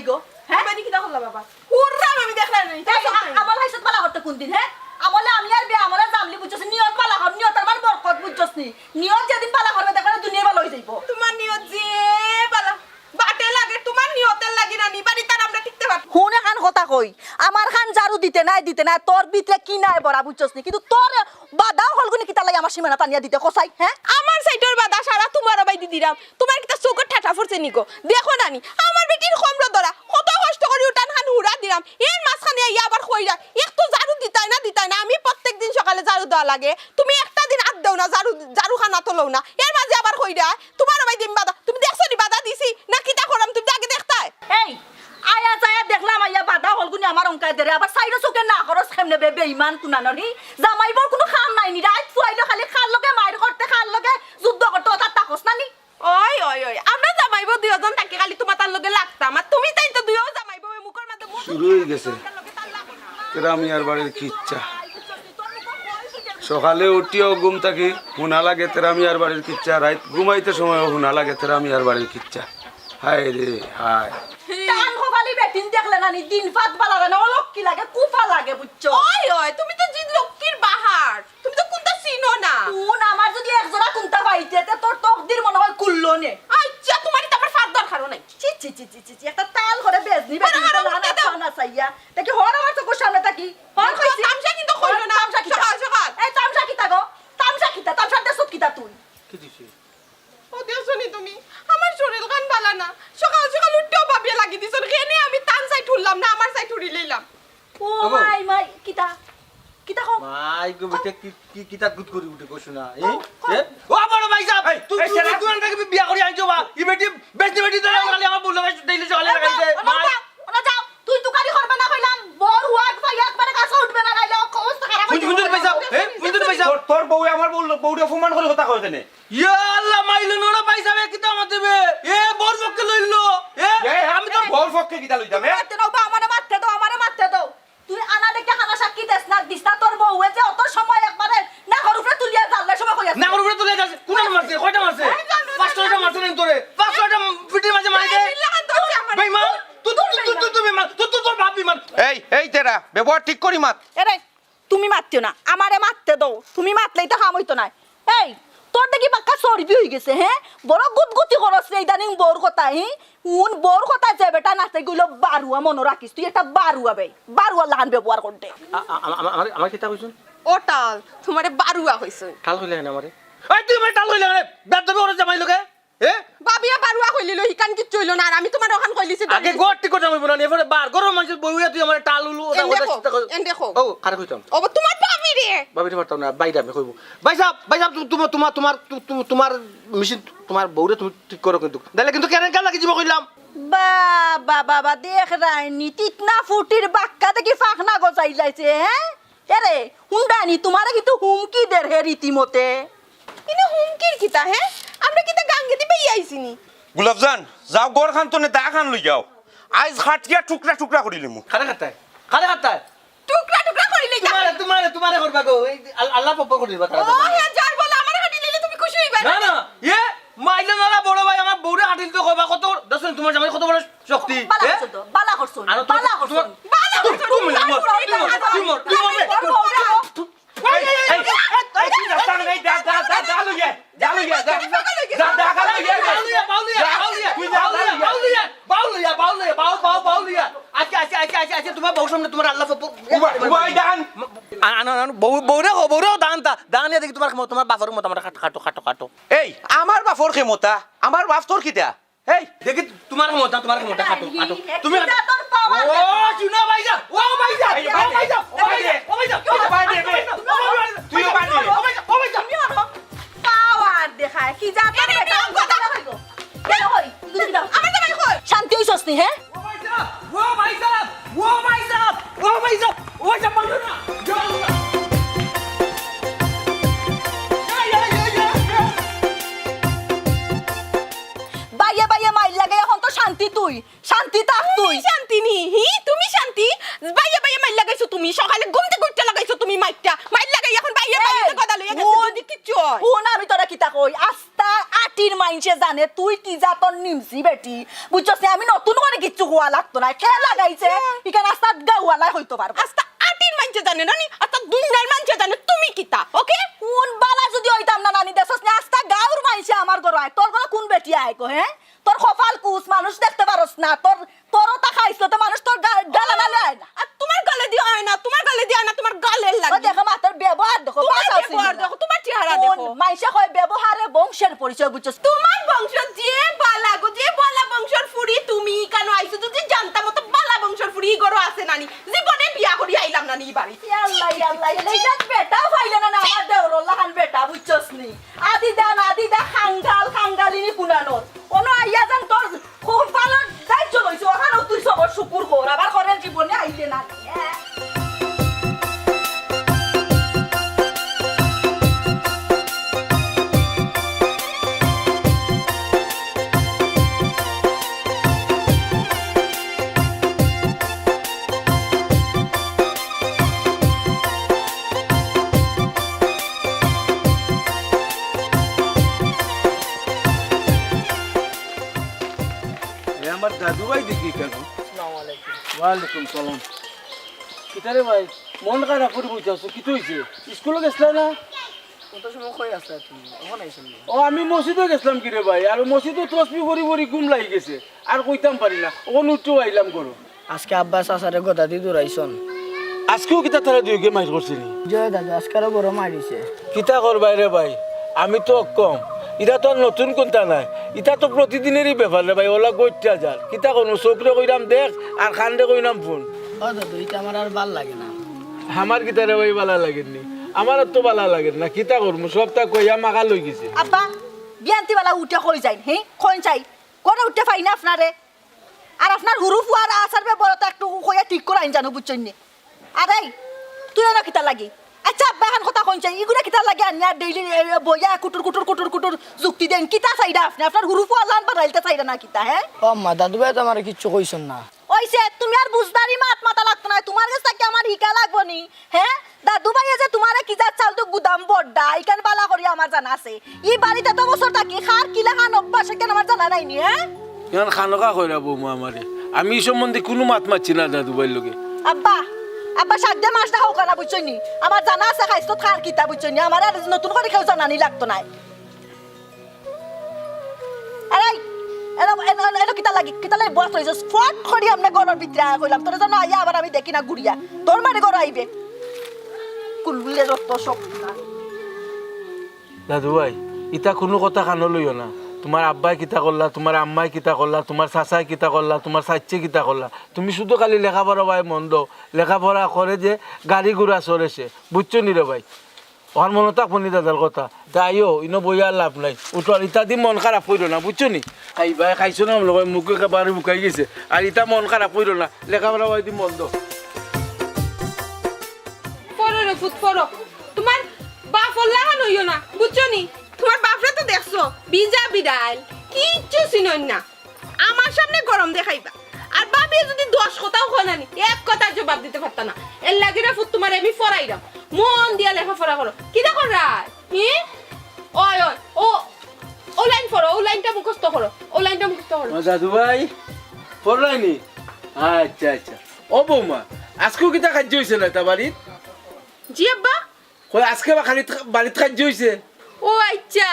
গো হ্যাঁ মানে কিটা হল্লা বাবা কুররাম আমি দেখলাই নাই আমল হাইছত বালা করতে কোন দিন হ্যাঁ আমলে আমি আর বিয়া আমলে জামলি বুঝছস নিয়ত বালা কর নিয়তের মান বরকত বুঝছস নি নিয়ত যেদিন বালা করবে দেখলে দুনিয়া ভালো হয়ে যাইবো তোমার নিয়ত যে বালা বাটে লাগে তোমার নিয়তের লাগি না নিবারি তার আমরা টিকতে পারব হুন খান কথা কই আমার খান জারু দিতে নাই তোর ভিতরে কি নাই বড়া বুঝছস নি কিন্তু তোর বাদাও হলগুনি কিতা লাই আমার সীমানা টানিয়া দিতে কসাই হ্যাঁ আমার সাইডের বাদা সারা তোমার বাইদি দিরাম তোমার কিটা চোখের ঠাটা ফুরছে নিকো দেখো নানি আমার বেটির কমলো ধরা কত কষ্ট করে উঠান খান হুড়া দিরাম এর মাঝখানে আইয়া আবার কইরা একটু জারু দিতাই না আমি প্রত্যেকদিন সকালে জারু দেওয়া লাগে তুমি একটা দিন আদ দাও না জারু খানা তোলো না এর মাঝে আবার কইরা তোমার বাইদি বাদা তুমি দেখছো নি বাদা দিছি না কিটা করাম তুমি আগে দেখতাই এই আয়া যায়া দেখলাম আইয়া বাদা হলগুনি আমার অঙ্কায় দেরে আবার সাইডে চোখে না খরচ খেমনে বেঈমান কুনাননি জামাইবর কোনো খাম নাই নি রাত ফুয়াইলো খালি খাল লগে মাইর করতে খাল লগে যুদ্ধ করতে ওটা তাকস নানি ওই আমরা জামাইব দুইজন তাকে খালি তোমার তার লগে লাগতাম আর তুমি তাই তো দুইও জামাইব ওই মুখের মধ্যে শুরু হয়ে গেছে তেরামিয়ার বাড়ির কি ইচ্ছা সকালে উঠিও ঘুম থাকি হুনা লাগে তেরামিয়ার বাড়ির কিচ্ছা রাত ঘুমাইতে সময় হুনা লাগে তেরামিয়ার বাড়ির কিচ্ছা হায় রে হায় টান খালি বেটিন দেখলে নানি দিন ফাত বালা না অলক্কি লাগে কুফা লাগে বুঝছো ওই তুমি তো জিদ লক্ষ্মীর বাহার তুমি তো কোনটা চিনো না কোন আমার যদি একজোড়া কুন্তা পাইতে তে তোর তকদির মনে হয় কুল্লো নে আচ্ছা তোমারই তো আমার ফার দরকারও নাই চি চি চি চি চি একটা তাল করে বেজনি বেটিন না চাইয়া দেখি হর আমার চোখের সামনে থাকি হর কইছি তামসা কিন্তু কইলো না সকাল এই তামসা কিতা গো তামসা দেশত কিতা তুই কি দিছি ও দেখছনি তুমি আমার শরীর গান বালা না সকাল উঠতেও ভাবিয়ে লাগি দিছ কেনে আমি তান সাইড উঠলাম না আমার সাইড উড়ি লইলাম ও মাই কিতা কও মাই গো বেটা কি কিতা গুদ করি উঠে কইছ না ও বড় ভাই সাহেব তুই কোন থেকে বিয়া করি আইছো বা ই বেটি বেটি ধরে খালি আমার বল লাগাই ডেইলি সকালে লাগাইছে ওনা যাও তুই তুকারি করবে না কইলাম বড় হুয়াক ভাই একবারে কাছে উঠবে না গাইলে অবস্থা খারাপ হয়ে বুঝুন পয়সা বুঝুন পয়সা তোর বউ আমার বউরে অপমান করে কথা কইতে নে ইয়া আল্লাহ মাইলো না ভাই সাহেব কিতা মত দেবে এ বড় পক্ষে লইলো আমি তোর বউর পক্ষে কিটা লইতাম মারতে দাও বা আমারে মারতে দাও তুই আনা দেখে খানা সাক্ষী দেস না দিস্তা তোর বউয়ে যে অত সময় একবারে না ঘর উপরে তুলিয়া জানলে সময় কইয়া না করে তুলে যাচ্ছে কোন মারছে কয়টা মারছে 500টা মারছে না তোরে 500টা পিটির মাঝে মারি দে ভাই মা তুই মার তোর ভাবি মার এই তেরা ব্যবহার ঠিক করি মাত এরে তুমি মারতিও না আমারে মারতে দাও তুমি মারলেই তো কাম হইতো না এই তোর দেখি বাক্কা চর্বি হয়ে গেছে হ্যাঁ বড় গুদগুতি করছ রে ইদানিং বোর কথা বোর কথা যে বেটা নাচতে গইলো বারুয়া মনে রাখিস তুই একটা বারুয়া লাহান ব্যবহার করতে আমার কিতা কইছুন ওটাল তোমারে বারুয়া হইছে টাল কইলে না আমারে এই তুই আমার টাল কইলে না বেদ দেবে ওরে জামাই লোকে বাবিয়া বারুয়া কইলিল হিকান কি চইলো না আর আমি তোমার ওখান কইলিছি আগে গটটি কথা কইব না এবারে বার গরম মানুষ বউয়া তুই আমার টাল উলু ওটা এন দেখো ও কারে কইতাম ও তোমার বাবি রে বাবিরে পারতাম না বাইরে আমি কইব ভাই সাহেব তোমার মেশিন তোমার বউরে তুমি ঠিক করো কিন্তু তাহলে কিন্তু কেন লাগি যাব কইলাম বাবা দেখ রাইনি তিতনা ফুটির বাক্কা দেখি ফাঁকনা গজাই যাইছে হ্যাঁ এরে হুন্ডানি তোমারে কিন্তু হুমকি দের হে রীতিমতে ইনে হুমকির কিতা হ্যাঁ আমরা কিতা গাঙ্গে দিবে আইছিনি গুলাবজান যাও গড় খান তো নে দা খান লই যাও আজ খাটিয়া টুকরা করিলিমু খারে খাতায় টুকরা করিলে তোমারে করবা গো আল্লাহ পক্ষ করে দিবা ও হে যার বল আমার হাঁটি লইলে তুমি খুশি হইবা না মাইলে না বড় ভাই আমার বউরে হাঁটিল তো কইবা কত দছন তোমার জামাই কত বড় শক্তি বালা করছো তোমার বউ সামনে তোমার আল্লাহ বউরেও দান দেখি তোমার বাপের মতো আমার খাটো এই আমার বাপর ক্ষমতা আমার বাপ তোর কিটা এই দেখি তোমার ক্ষমতা খাটো তুমি তোর পাওয়ার ও শুনো ভাইজা পাওয়ার দেখায় কি যা তোর বেটা কথা কইবো কেন হই আমার জামাই কই শান্তি হইছস নি হ্যাঁ বাইয়ে মাইল লাগে এখন তো শান্তি থাক তুই শান্তি নি তুমি শান্তি বাইয়া মাইল লাগাইছো তুমি সকালে ঘুমতে ঘুরতে লাগাইছো তুমি মাইল লাগাই এখন বাইয়া কথা লইয়া গেছে যদি কিচ্ছু হয় আমি তোরা কিতা কই আস্তা আটির মাইনসে জান জানে তুই কি যা তোর নিমছি বেটি বুঝছস না আমি নতুন করে কিচ্ছু হওয়া লাগতো না কে লাগাইছে এখানে রাস্তাত গাওয়ালা হইতো পারবো আস্তা আটির মানছে জানে নানি আস্তা দুনিয়ার মানছে জানে তুমি কিতা ওকে কোন বালা যদি হইতাম না নানি দেশস না আস্তা গাঁর মাইছে আমার ঘর আয় তোর ঘরে কোন বেটি আয় গো হ্যাঁ তোর কপাল কুস মানুষ দেখতে পারস না তোরও তা খাইছো তো মানুষ তোর গালা নালে আয় না আর তোমার গালে দিয়ে হয় না তোমার গালে দিয়ে না তোমার গালের ও লাগে দেখো মাতার ব্যবহার দেখো তোমার ভাষাও চিনি ব্যবহার না। দেখো তোমার চেহারা কোন দেখো মাইসে কয় ব্যবহারে বংশের পরিচয় বুঝছস তোমার বংশ যে বালা গো যে বালা বংশের ফুড়ি তুমি কেন আইছো যদি জানতাম তো বালা বংশের ফুড়ি গরো আছে নানি জীবনে বিয়া করি আইলাম নানি এই বাড়ি আল্লাহ আল্লাহ এইটা বেটা ফাইলে না আমার দেওরল্লা খান বেটা বুঝছস নি আদি দা খাঙ্গালিনি কুনানোত কোন আইয়া জান তোর খুব ভালো দায়িত্ব লইছো ওখানে তুই সবর শুকুর কর আবার ঘরের জীবনে আইলে না আমার দাদু ভাই দেখি কেন ওয়ালাইকুম সালাম কিতারে ভাই মন খারাপ করে বুঝাছো কি হইছে স্কুলে গেছলা না ও আমি মসজিদে গেছিলাম কি রে ভাই আর মসজিদে তসবি ভরি ভরি ঘুম লাগি গেছে আর কইতাম পারি না ওন উঠতে আইলাম করো আজকে আব্বা চাচারে গদা দি দৌড়াইছন আজকেও কিতা তারা দুইকে মাইর করছে নি জয় দাদু আজকারও বড় মারিছে কিতা করবাই রে ভাই আমি তো কম এটা তো আর নতুন কোনটা নাই এটা তো প্রতিদিনেরই ব্যাপার রে ভাই ওলা গইটা যার কিতা করবো চোখরে কইরাম দেখ আর খান্ডে কইরাম ফোন ও দাদু এটা আমার আর ভাল লাগে না আমার কিতা রে ভাই বালা লাগেননি আমার তো বালা লাগে না কিতা করবো সবটা কইয়া মাকা লই গেছে আব্বা বিয়ান্তিওয়ালা উঠে কই যাই হ্যাঁ কোন চাই কোনে উঠতে পাই না আপনারে আর আপনার হুরু ফুয়ার আসার ব্যাপারটা একটু কইয়া ঠিক করে আইন জানো বুঝছেন নি আরে তুই না কিতা লাগি আচ্ছা আব্বা এখন কথা কোন চাই ইগুলা কিতা লাগে আনি আর ডেইলি বইয়া কুটুর যুক্তি দেন কিতা চাইডা আপনি আপনার হুরু ফুয়া লান বাড়াইতে চাইডা না কিতা হ্যাঁ ও আম্মা দাদু ভাই তো আমার কিচ্ছু কইছন না ওইসে তুমি আর বুঝদারি মাথা লাগতো না তোমার কাছে কি আমার হিকা লাগবো নি হ্যাঁ দাদু ভাইয়া যে তোমার কি যা চাল তো গুদাম বড়ডা ইকান বালা করি আমার জানা আছে ই বাড়িতে তো বছর থাকি খার কিলা খান অভ্যাস কেন আমার জানা নাই নি হ্যাঁ এখন খানকা কইরা বৌমা আমারে আমি এই সম্বন্ধে কোনো মাত মারছি না দাদু ভাইয়ের লগে আব্বা সাধ্যে মাছ না হোক না বুঝছো নি আমার জানা আছে খাইছো খার কিতা বুঝছো নি আমার আর নতুন করে কেউ জানানি লাগতো না আরে এলো কিতা লাগি বস রইছে ফট করি আমনে গরর ভিতরে কইলাম তোর জানো আইয়া আবার আমি দেখি না গুড়িয়া তোর মানে গর আইবে কুলগুলে যত সব দাদু ভাই ইটা কোনো কথা কানো লইও না তোমার আব্বাই কিতা করলা তোমার আম্মাই কিতা করলা তোমার চাচাই কিতা করলা তোমার চাচে কিতা করলা তুমি শুধু খালি লেখাপড়া ভাই মন দাও লেখাপড়া করে যে গাড়ি ঘোড়া চলেছে বুঝছো নি রে ভাই ওর মনে থাকবো নি দাদার কথা তাইও ইনো বইয়া লাভ নাই উঠার ইটা দি মন খারাপ কইরো না বুঝছো নি খাই ভাই খাইছো না ভাই মুখে একেবারে বুকাই গেছে আর ইটা মন খারাপ কইরো না লেখাপড়া ভাই দি মন দাও পড়ো রে ফুট পড়ো তোমার বাপ লাগান হইও না বুঝছো নি তোমার বাপরে তো দেখছো বিজা বিড়াল কিচ্ছু চিনন না আমার সামনে গরম দেখাইবা আর বাপে যদি 10 কথাও কয় না নি এক কথা জবাব দিতে পারতা না এর লাগি রে ফুট তোমার আমি ফরাইরাম মন দিয়া লেখাপড়া করো কি দেখো রাই ওই ও লাইন পড়ো ও লাইনটা মুখস্থ করো ও লাইনটা মুখস্থ করো দাদু ভাই পড়লাইনি আচ্ছা আচ্ছা ও বৌমা আজকেও কিতা খাদ্য হয়েছে না তা বাড়ির জি আব্বা কই আজকে বা খালি বাড়িতে খাদ্য হয়েছে ও আচ্ছা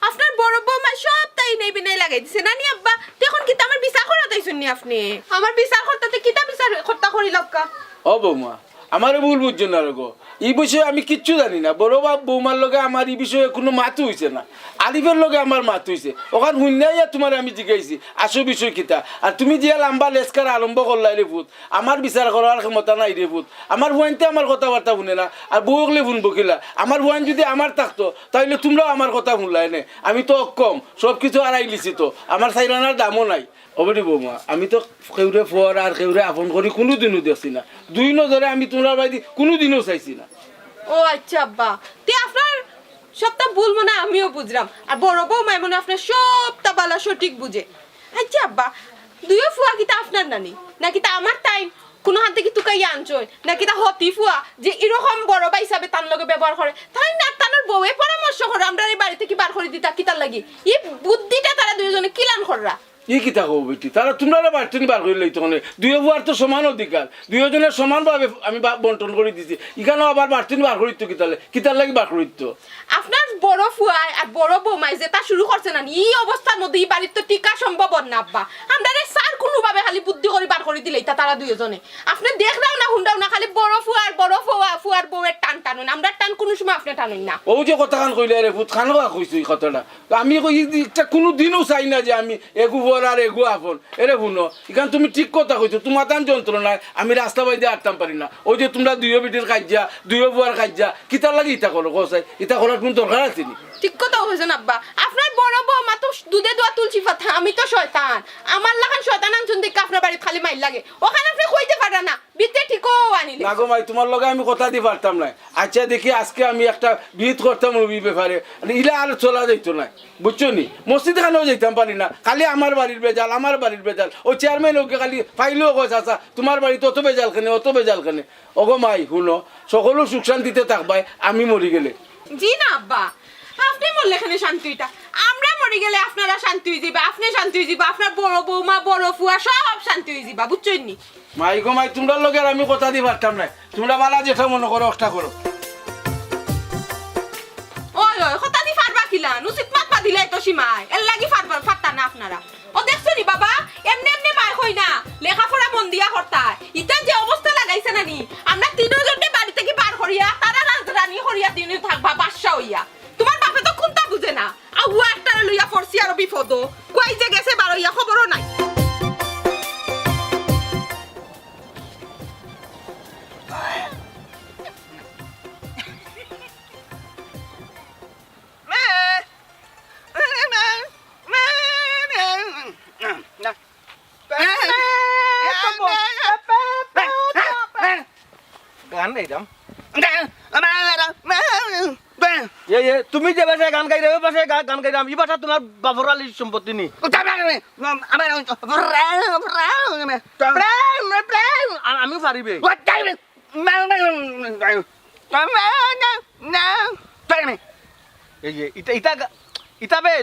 আপনার বড় বৌমা সব তাই নেই বিনাই লাগাই দিছে নানি আব্বা তখন কি আমার বিচার করা তাইছেন নি আপনি আমার বিচার করতে কিতা বিচার করতে করি লক্কা ও বৌমা আমারও ভুল বুঝছো না রগো এই বিষয়ে আমি কিচ্ছু জানি না বড় বাপ বৌমার লগে আমার এই বিষয়ে কোনো মাতু হয়েছে না আলিফের লগে আমার মাতু হয়েছে ওখান শুনাইয়া তোমার আমি জিজ্ঞাসি আসো বিষয় কিতা আর তুমি যে লাম্বা লেস্কার আরম্ভ করলাই রে ভূত আমার বিচার করার ক্ষমতা নাই রে ভূত আমার ভুয়ানতে আমার কথাবার্তা শুনে না আর বউকলে শুনবো কিলা আমার ভুয়ান যদি আমার থাকতো তাহলে তোমরাও আমার কথা শুনলাই নে আমি তো অক্ষম সব কিছু আড়াই লিছি তো আমার সাইরানার দামও নাই অবধি বৌমা আমি তো কেউরে ফর আর কেউরে আপন করি কোনোদিনও দেখছি না দুই নজরে আমি তোমার বাড়ি কোনোদিনও চাইছি না ও আচ্ছা আব্বা তে আপনার সবটা ভুল মনে আমিও বুঝলাম আর বড় বৌমা মনে আপনার সবটা বালা সঠিক বুঝে আচ্ছা আব্বা দুইও ফুয়া কিতা আপনার নানি নাকি তা আমার টাইম কোনো হাতে কি তুকাই আনছই নাকি তা হতি ফুয়া যে এরকম বড় ভাই হিসাবে তার লগে ব্যবহার করে তাই না তার বউয়ে পরামর্শ করে আমরা এই বাড়ি থেকে বার করে দিতা কিতার লাগি এই বুদ্ধিটা তারা দুইজনে কিলান কররা ই কিতা কব বেটি তারা তোমরা বাড়তেন বার করে লইতো মানে দুই বুয়ার তো সমান অধিকার দুইজনের সমানভাবে আমি বন্টন করে দিছি এখানেও আবার বাড়তেন বার করিত কিতার লাগি বার করিত আপনার বড় ফুয়াই আর বড় বৌমাই যেটা শুরু করছে না এই অবস্থার মধ্যে এই বাড়ির তো টিকা সম্ভব না আব্বা আমরা স্যার কোনোভাবে খালি বুদ্ধি করে বার করে দিলেই তা তারা দুইজনে আপনি দেখরাও না হুন্ডাও না খালি বড় ফুয়ার বউয়ের টান টানুন আমরা টান কোনো সময় আপনি টানুন না ও যে কথা খান কইলে রে ভূত খানো কইছো এই কথাটা আমি একটা কোনো দিনও চাই না যে আমি এগু বর আর এগু আপন এরে শুনো এখান তুমি ঠিক কথা কইছো তোমার তান যন্ত্রণায় আমি রাস্তা বাইদে আটতাম পারি না ওই যে তোমরা দুইও বেটির কাজ্যা দুইও বুয়ার কাজ্যা কিতার লাগে ইটা করো কোসাই ইটা করার কোনো দরকার আছে নি ঠিক কথা হয়েছেন আব্বা আপনার বড় বৌমা তো দুধে দোয়া তুলসী পাতা আমি তো শয়তান আমার লাগান শয়তান আনছুন দেখে আপনার বাড়িতে খালি মাইল লাগে ওখানে আপনি কইতে পারেন না বিতে ঠিকও আনিলে না গো ভাই তোমার লগে আমি কথা দিতে পারতাম না আচ্ছা দেখি আজকে আমি একটা বিহিত করতাম ওই ব্যাপারে ইলা আর চলা যাইতো না বুঝছো নি মসজিদ খানেও যাইতাম পারি না খালি আমার বাড়ির বেজাল ওই চেয়ারম্যান ওকে খালি ফাইলেও কয় চাচা তোমার বাড়িতে অত বেজাল খানে ওগো মাই শুনো সকলো সুখ শান্তিতে থাকবাই আমি মরি গেলে জি না আব্বা আপনি মরলে এখানে শান্তিটা আমরা মরে গেলে আপনারা শান্তি হয়ে যাবে আপনি শান্তি হয়ে যাবে আপনার বড় বৌমা বড় ফুয়া সব শান্তি হয়ে যাবে বুঝছেন নি মাই গো মাই তোমরা লগে আর আমি কথা দিতে পারতাম না তোমরা বালা যেটা মনে করো অষ্টা করো ওই কথা দি ফারবা কিলা নুসিত মাত পা দিলে তো সীমায় এর লাগি ফারতা না আপনারা ও দেখছো নি বাবা এমনি মাই কই না লেখাপড়া মন দিয়া করতা ইটা যে অবস্থা লাগাইছে না নি আমরা তিনজনে বাড়ি থেকে বার করিয়া তারা রাজরানী করিয়া দিনে থাকবা বাদশা হইয়া তোমার বাপে তো কোনটা বুঝে না আউ একটা লইয়া ফরসি আর বিপদ কই যে গেছে বার হইয়া খবরও নাই গান গাইতাম তুমি যে ভাষায় গান গাই ওই ভাষায় গান গাইতাম এই ভাষা তোমার বাবর আলীর সম্পত্তি নি আমিও পারিবে ইতাবে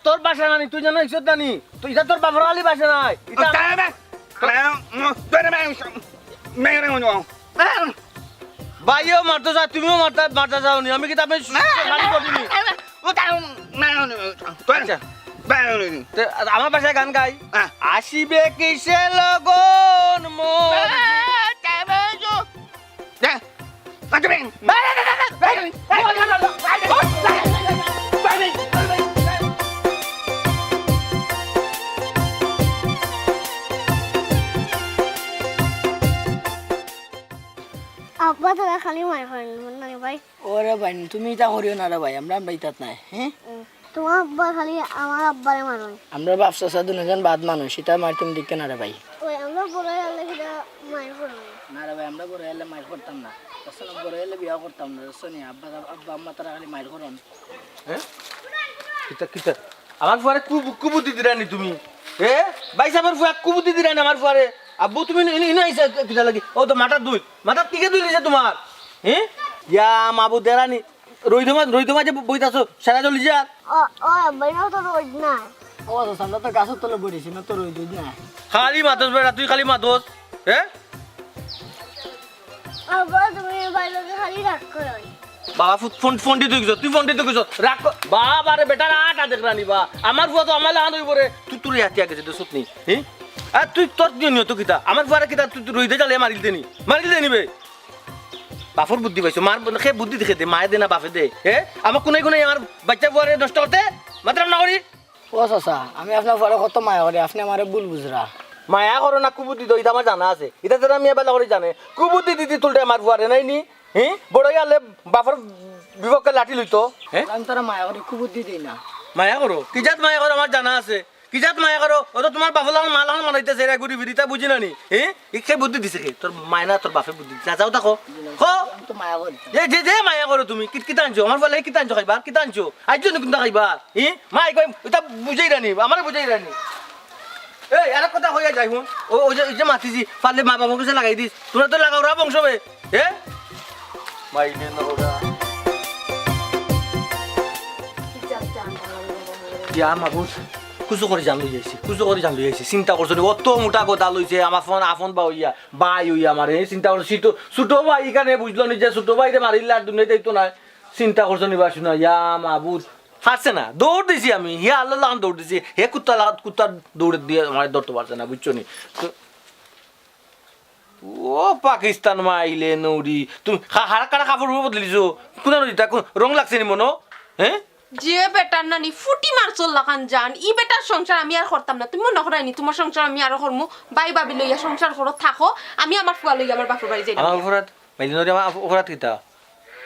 তোর বাসা নানি তুই জানো ইসত জানি তো ইটা তোর বাবর আলী বাসা নাই ভাইও মারতে চাও তুমিও মারতে চাও নি আমি কি তাবে আমার বাসায় গান গাই আসিবে কিসে লগন আব্বা তোরা খালি মার করেন না ভাই ওরে ভাই তুমি এটা করিও না রে ভাই আমরা ইতাত নাই হ্যাঁ তোমার আব্বা খালি আমার আব্বারে মারন আমরা বাপ চাচা দুজন বাদ মানুষ সেটা মারতাম দিকে না রে ভাই ওই আমরা বড় হলে কিটা মার করব না রে ভাই আমরা বড় হলে মার করতাম না আসলে বড় হলে বিয়া করতাম না শুনি আব্বা আম্মা তারা খালি মার করন হ্যাঁ কিতা কিতা আমার ফুয়ারে কুবুদ্ধি দিরানি তুমি ভাই সাহেবের ফুয়া কুবুদ্ধি দিরানি আমার ফুয়ারে আব্বু তুমি ইনো আইছা কিতা লাগি ও তো মাথার দুই মাথার টিকে দুই লিছে তোমার হ্যাঁ ইয়া মাবু দেরানি রইদমা যে বইতাছো সারা চলি যা ও আব্বাইও তো রোজ না ও তো সামনে তো গাছের তলে বড়িছি না তো রই দুধ না খালি মাদস বেড়া তুই খালি মাদস হ্যাঁ আব্বা তুমি বাইরে খালি রাখ করো বাবা ফোন দি তুই ফোন দি তুই রাখ বাবা রে বেটা আটা দেখ রানি বা আমার ফুয়া তো আমার লাহান হই পরে তুই তুই হাতিয়া গেছে তো সুতনি হ্যাঁ আর তুই তোর নিও তো কিতা আমার ফুয়ারে কিতা তুই রইদে চালে মারিল দেনি বে বাপর বুদ্ধি পাইছো মার সে বুদ্ধি দেখে দে মায়ে দে না বাপে দে আমার কোনে আমার বাচ্চা ফুয়ারে নষ্ট করতে মাত্রাম না করি ও চাচা আমি আপনার পরে কত মায়া করি আপনি আমারে ভুল বুঝরা মায়া করো না কুবুদ্ধি তো এটা আমার জানা আছে এটা যারা আমি এবার করে জানে কুবুদ্ধি দিদি তুলতে আমার ফুয়ারে নাই নি হ্যাঁ বড় গেলে বাপর বিপক্ষে লাঠি লইতো হ্যাঁ আমি তারা মায়া করি খুব বুদ্ধি দিই না মায়া করো কিজাত মায়া করো আমার জানা আছে কিজাত মায়া করো ও তো তোমার বাপলা মালা মানাইতেছে রে গুড়ি বিড়িটা বুঝি না নি কে বুদ্ধি দিছে কে তোর মায়না তোর বাপে বুদ্ধি দিছে যাও দেখো আমি তো মায়া করি যে মায়া করো তুমি কিতা আনছো আমার বলে কিতা আনছো খাইবা কিতা আনছো আইছো না কিন্তু খাইবা মাই কই এটা বুঝাই রানি আমার বুঝাই রানি এই আর কথা হইয়া যাই হুন ও যে মাতিছি পারলে মা বাবা কাছে লাগাই দিস তোরা তো লাগাও রা বংশ বে মাইলে না ওরা ইয়া মাবুত কুচু করে জান লই যাইছি কুচু করে জান লই যাইছি চিন্তা করছো নি অত মোটা কথা লইছে আমার ফোন আফন বা হইয়া বাই হইয়া আমার চিন্তা করছো ছোট ভাই এখানে বুঝলো নি যে ছোট ভাইরে মারিলে আর দুনিয়া যাইতো না চিন্তা করছো নি বাসু না ইয়া মাবুত পারছে না দৌড় দিছি আমি হে আল্লাহ লাগান দৌড় দিছি হে কুত্তা দৌড়ে দিয়ে আমার ধরতে পারছে না বুঝছো নি ও পাকিস্তান মাইলে নৌরি তুমি হারা কাটা কাপড় বদলিছো কোন নদীটা রং লাগছে নি মনো হ্যাঁ যে বেটার নানি ফুটি মারছল লাগান জান ই বেটার সংসার আমি আর করতাম না তুমি মনে করাইনি তোমার সংসার আমি আর করমু বাই বাবি লইয়া সংসার করো থাকো আমি আমার ফুয়া লইয়া আমার বাপের বাড়ি যাই আমার অপরাধ মাইলে নদী আমার অপরাধ কিতা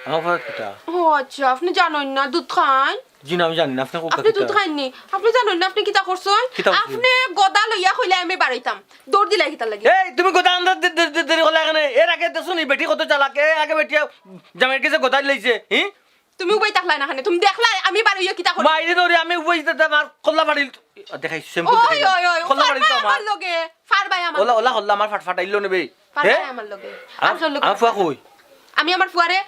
আমার অপরাধ কিতা ও আচ্ছা আপনি জানেন না দুধ খান জি না আমি জানি না আপনি আপনি দুধ খাইনি আপনি জানেন না আপনি কিতা করছেন কিতা করছি? আপনি গদা লইয়া কইলে আমি বাড়াইতাম দৌড় দিলাই কিতা লাগি এই তুমি কথা আন্দাজ দেরি হলে এখানে এর আগে দেখছো নি বেটি কত চালাক আগে বেটি জামাইয়ের কাছে গোদাই লইছে হ্যাঁ তুমি উবাই তাকলাই না খানে তুমি দেখলাই আমি বাড়াইয়া কিতা করি মাইরে নদী আমি উবাই আমার কল্লা বাড়ি দেখাই শ্যাম্পু ওই ওই ওই কল্লা বাড়ি তো আমার লগে ফারবাই আমার ওলা ওলা হল্লা আমার ফাটাইলো নেবে ফারবাই আমার লগে আসল লগে আমার ফুয়া কই আমি আমার ফুয়ারে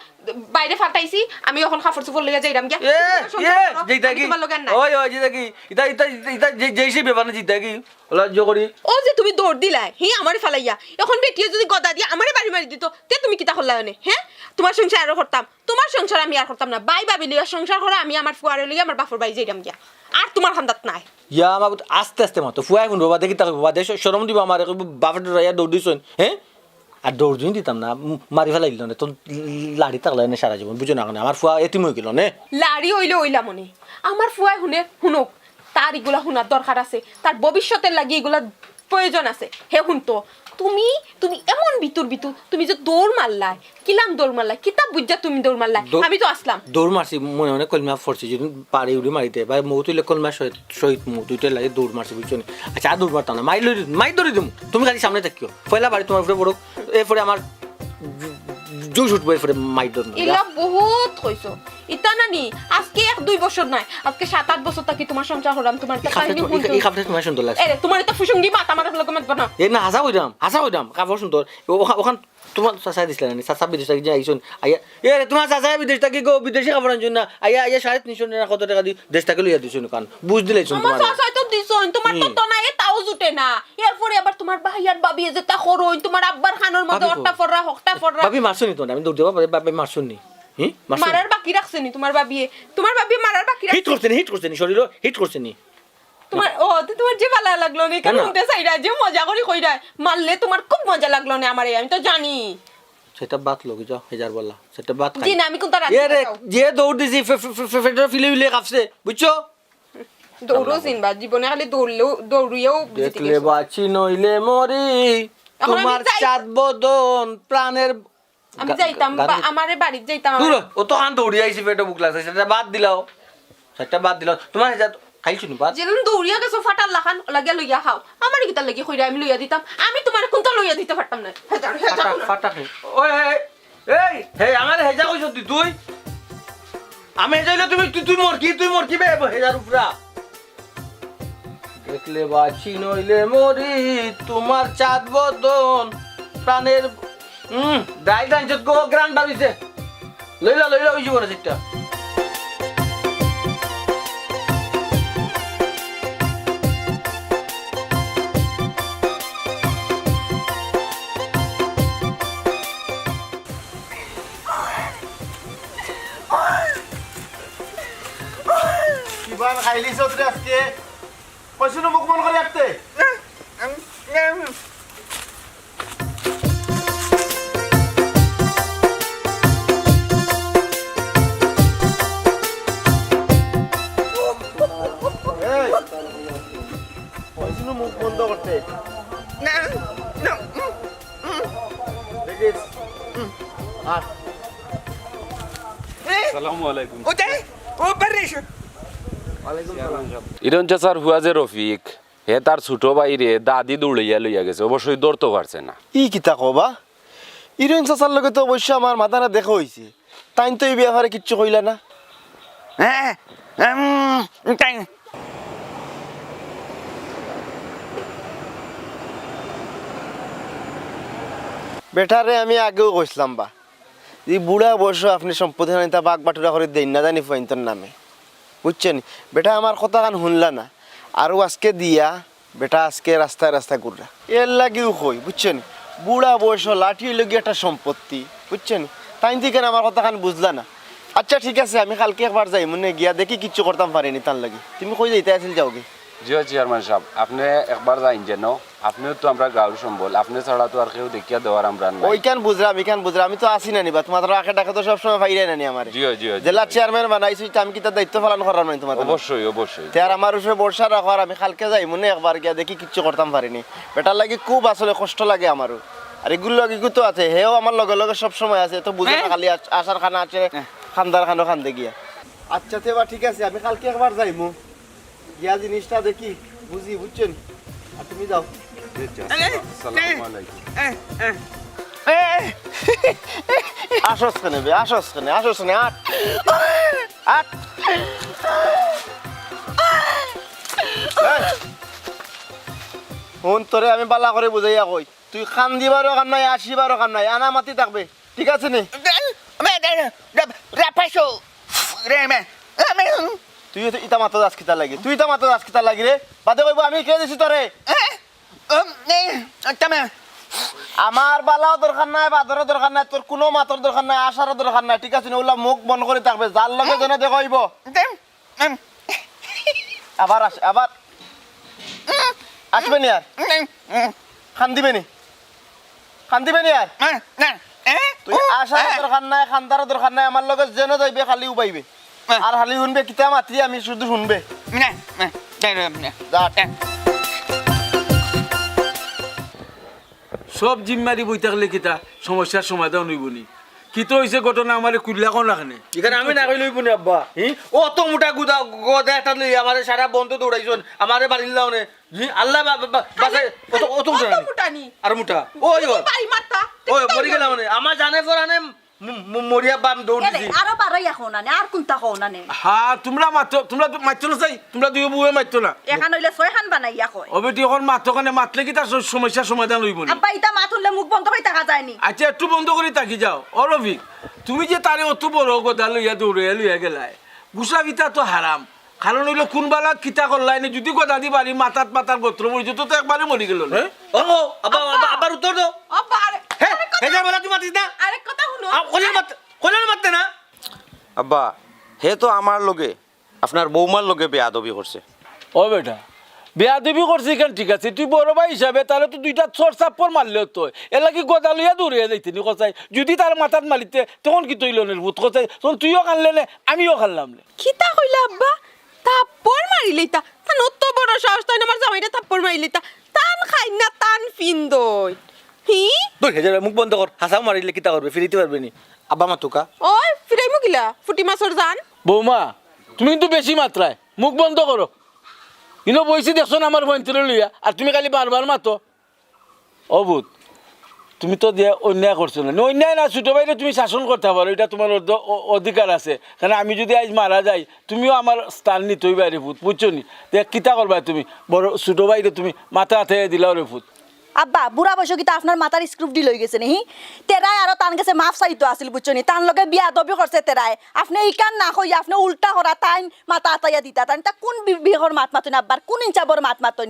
বাইরে ফাটাইছি আমি এখন কাপড় চোপড় লইয়া যাইরাম গিয়া যেটা কি তোমার লগে নাই ওই ওই যেটা কি ইতা ইতা ইতা যেইসে ব্যাপার না যেটা কি ওলা জো করি ও যে তুমি দৌড় দিলাই হি আমারে ফালাইয়া এখন বেটিয়ে যদি গদা দিয়া আমারে বাড়ি মারি দিত তে তুমি কিতা করলা মানে হ্যাঁ তোমার সংসার আরো করতাম তোমার সংসার আমি আর করতাম না বাই বাবি লইয়া সংসার করা আমি আমার ফুয়ারে লইয়া আমার বাপর বাড়ি যাইরাম গিয়া আর তোমার খান্দাত নাই ইয়া আমার আস্তে আস্তে মাতো ফুয়াই কোন বাবা দেখি তাকে বাবা দেশ শরম দিব আমার বাবার রাইয়া দৌড় দিছন হ্যাঁ আর দৌড় দিন দিতাম না মারি ফেলাইল না তো লাড়ি তাকলাই না সারা জীবন বুঝো না কেন আমার ফুয়া এতিম হয়ে গেল নে লাড়ি হইলে হইলা মনে আমার ফুয়াই শুনে শুনুক তার এগুলা শোনার দরকার আছে তার ভবিষ্যতের লাগি এগুলা প্রয়োজন আছে হে শুনতো তুমি তুমি এমন ভিতর তুমি যে দৌড় মারলাই কিলাম দৌড় মারলাই কিতাব বুঝা তুমি দৌড় মারলাই আমি তো আসলাম দৌড় মারছি মনে মনে কলমা ফরছি যদি পারি উড়ি মারিতে বা মৌ তুইলে কলমা শহীদ মৌ দুইটাই লাগে দৌড় মারছি বুঝছো নি আচ্ছা আর দৌড় মারতাম না মাই দৌড়ি দিম তুমি খালি সামনে থাকিও পয়লা বাড়ি তোমার উপরে পড়ো এরপরে আমার জুস উঠবো এরপরে মাই দৌড় এলা বহুত হইছো ইতা নানি আজকে 1-2 বছর নাই আজকে 7-8 বছর থাকি তোমার সংসার হলাম তোমার তো কাহিনী শুনতো এই খাপটা তোমার সুন্দর লাগছে এ তোমার তো ফুসুঙ্গি মাথা মারা লোক মত বানা এই না হাসা হইরাম কাপড় সুন্দর ওখান তোমার চাচা দিছিল না চাচা বিদেশ থেকে আইসুন আইয়া এ তোমার চাচা বিদেশ থেকে গো বিদেশি কাপড় আনছুন না আইয়া 350 টাকা কত টাকা দি দেশ থেকে লইয়া দিছুন কান বুঝ দিলাইছুন আমার তোমার চাচা তো দিছন তোমার তো না এ তাও জুটে না এরপরে আবার তোমার ভাইয়ার বাবি যে তা করই তোমার আব্বার খানোর মধ্যে অট্টা ফররা হকটা ফররা ভাবি মারছুনি তো আমি দৌড় দেব ভাবি মারছুনি মারার বাকি রাখছেনি তোমার বাবি মারার বাকি হিট করছেনি শরীর হিট করছেনি তোমার ও তোমার যে ভালো লাগলো না কেন শুনতে চাইরা যে মজা করি কইরা মারলে তোমার খুব মজা লাগলো না আমারে আমি তো জানি সেটা বাত লোক যাও হেজার বললা সেটা বাত জি না আমি কোন তার এ রে যে দৌড় দিছি ফেডার ফিলে কাপছে বুঝছো দৌড়ো সিনবা জীবনে খালি দৌড়িয়েও দেখলে বাঁচি নইলে মরি তোমার চাঁদ বদন প্রাণের আমি যাইতাম আমারে বাড়ি যাইতাম ও তো আন দৌড়ি আইছি পেটে বুক লাগছে সেটা বাদ দিলাও তোমার হেজার খাইছো নি বাদ যেদিন দৌড়িয়া গেছো ফাটার লাখান লাগিয়া লইয়া খাও আমার কিতা লাগি কইরা আমি লইয়া দিতাম আমি তোমার কোনটা লইয়া দিতে পারতাম না ফাটা ওই এই হে আমার হেজা কইছ তুই আমি হেজাইলে তুই মোর কি বে হেজার উপরা দেখলে বাঁচি নইলে মরি তোমার চাঁদ বদন প্রাণের ডাই ডাইজত গো গ্রান্ড বাবিছে লইলা ওই জীবনে সেটা কিমান খাইলি চৌধুরী আজকে কৈছো মুখ মন করে রাখতে কৈছো মুখ বন্ধ করতে দেখিস ইরন চাচার হুয়া যে রফিক হে তার ছোট বাইরে দাদি দৌড়াইয়া লইয়া গেছে অবশ্যই দৌড়তে পারছে না ই কিতা কবা ইরেন চাচার লগে তো অবশ্য আমার মাথা না দেখা হয়েছে তাই তো এই ব্যাপারে কিচ্ছু কইলা না বেটারে আমি আগেও কইছিলাম বুড়া বয়স আপনি সম্পত্তি বাঘ বাটুরা করে দেন না জানি ফাইন্তর নামে বুঝছেন বেটা আমার কথা কান শুনলা না আর আজকে দিয়া বেটা আজকে রাস্তায় রাস্তায় ঘুররা এর লাগিও কই বুঝছেন বুড়া বয়স লাঠি লগি একটা সম্পত্তি বুঝছেন তাই থেকে আমার কথা কান বুঝলা না আচ্ছা ঠিক আছে আমি কালকে একবার যাই মনে গিয়া দেখি কিচ্ছু করতাম পারিনি তার লাগি তুমি কই যাইতে আসিল যাওগে জিও চেয়ারম্যান সাহেব আপনি একবার যাইন যেন আপনিও তো আমরা গাঁর সম্বল আপনি ছাড়া তো আর কেউ দেখিয়া দেওয়ার আমরা নাই। ওইখান বুঝলাম এখান বুঝলাম আমি তো আসি না নিবা তোমার আঁকে ডাকে তো সবসময় পাইরাই না নি আমার জিও জিও জেলা চেয়ারম্যান বানাইছি তো আমি কি তার দায়িত্ব পালন করার নাই তোমার অবশ্যই অবশ্যই আর আমার উপরে বর্ষা রাখার আমি কালকে যাই মনে একবার গিয়া দেখি কিচ্ছু করতাম পারিনি বেটার লাগে খুব আসলে কষ্ট লাগে আমারও আর এগুলো এগুলো তো আছে হেও আমার লগে লগে সব সময় আছে তো বুঝে না খালি আসার খানা আছে খান্দার খানো খান্দে গিয়া আচ্ছা তো এবার ঠিক আছে আমি কালকে একবার যাইমু গিয়া জিনিসটা দেখি বুঝি বুঝছেন আর তুমি যাও আসসালামু আলাইকুম। আসস কেনে বে আসস কেনে আট আট ফোন তোরে আমি বালা করে বুঝাইয়া কই তুই খান দিবারও কাম নাই আসিবারও কাম নাই আনা মাতি থাকবে ঠিক আছে নি তুই ইতা মাত্র দাস কিতা লাগি তুই ইতা মাত্র দাস কিতা লাগি রে বাদে কইব আমি কে দিছি তোরে আমার বালাও দরকার নাই বাদরও দরকার নাই তোর কোনো মাতর দরকার নাই আসারও দরকার নাই ঠিক আছে ওলা মুখ বন্ধ করে থাকবে যার লগে যেন দেখাইব আবার আস আবার আসবে নি আর খান দিবে নি আর তুই আসার দরকার নাই খান্দারও দরকার নাই আমার লগে যেন যাইবে খালি উবাইবে আর খালি শুনবে কিতা মাতি আমি শুধু শুনবে যা সব জিম্মারি বই থাকলে কিতা সমস্যার সমাধান হইব নি কি তো হইছে ঘটনা আমারে কুল্লা কোন রাখনে এখানে আমি না কইলই পুনি আব্বা অত মোটা গদা একটা লই আমারে সারা বন্ধ দৌড়াইছন আমারে বাড়ি লাওনে আল্লাহ বাসে অত মুটানি আর মোটা ওই বাই মারতা ওই মরি গেলাম মানে আমার জানে পরানে মরিয়া বাম দৌড় দিছি আরো বারো এখন আনে আর কোনটা কোন আনে হ্যাঁ তোমরা মারতো না চাই তোমরা দুই বুয়ে মারতো না এখান হইলে ছয় খান বানাইয়া কয় অবেটি এখন মারতো কানে মাতলে কি তার সমস্যার সমাধান হইব নি আব্বা ইটা মাত হলে মুখ বন্ধ করে থাকা যায়নি আচ্ছা একটু বন্ধ করে তাকি যাও অরবিক তুমি যে তারে অত বড় গদা লইয়া দৌড়ে লইয়া গেলাই গুসা গীতা তো হারাম কারণ হইলো কোনবালা কিতা করলাই না যদি গদা দি বাড়ি মাথাত মাথার গোত্র মরিছে তো একবারে মরি গেল না ও আব্বা আবার উত্তর দাও আব্বা হ্যাঁ হেজার বলা তুই মাতিস না আরেক কথা শুনো কোলের মারতে না আব্বা হে তো আমার লগে আপনার বৌমার লগে বেয়াদবি করছে ও বেটা বেয়াদবি করছি কেন ঠিক আছে তুই বড় ভাই হিসাবে তাহলে তো দুইটা চোর চাপ্পর মারলে তো এলা কি গদা লইয়া দৌড়িয়া যাইতে নি কচাই যদি তার মাথাত মারিতে তখন কি তৈল ভূত কচাই তখন তুইও কানলে নে আমিও কানলাম নে কিতা কইলা আব্বা থাপ্পড় মারিলেতা তা নত বড় সাহস তাই আমার জামাইটা থাপ্পড় মারিলেতা টান খাই না টান ফিন্দই হি তোর হেজার মুখ বন্ধ কর হাসাও মারিলে কিতা করবে ফিরিতে পারবে নি আব্বা মাতুকা ওই ফিরাই মুকিলা ফুটি মাছর জান বৌমা তুমি কিন্তু বেশি মাত্রায় মুখ বন্ধ করো ইনো বইছি দেখছো না আমার বইন্তরে লইয়া আর তুমি খালি বারবার মাতো অবুত তুমি তো দিয়ে অন্যায় করছো না অন্যায় না ছোটো ভাইরে তুমি শাসন করতে পারো এটা তোমার অধিকার আছে কারণ আমি যদি আজ মারা যাই তুমিও আমার স্থান নিতেই বাইরে ভূত বুঝছো নি দেখ কিতা করবা তুমি বড় ছোটো ভাইরে তুমি মাথা হাতে দিলাও রে ভূত আব্বা বুড়া বয়স কিন্তু আপনার মাথার স্ক্রুপ ডি লই গেছে নি তেরাই আরো তান গেছে মাফ চাইতো আছিল বুঝছো নি তান লগে বিয়া দবি করছে তেরাই আপনি ইকান না কই আপনি উল্টা করা তাই মাথা আতাইয়া দিতা তাই তা কোন বিহর মাত মাতুন আব্বার কোন ইঞ্চাবর মাত মাতুন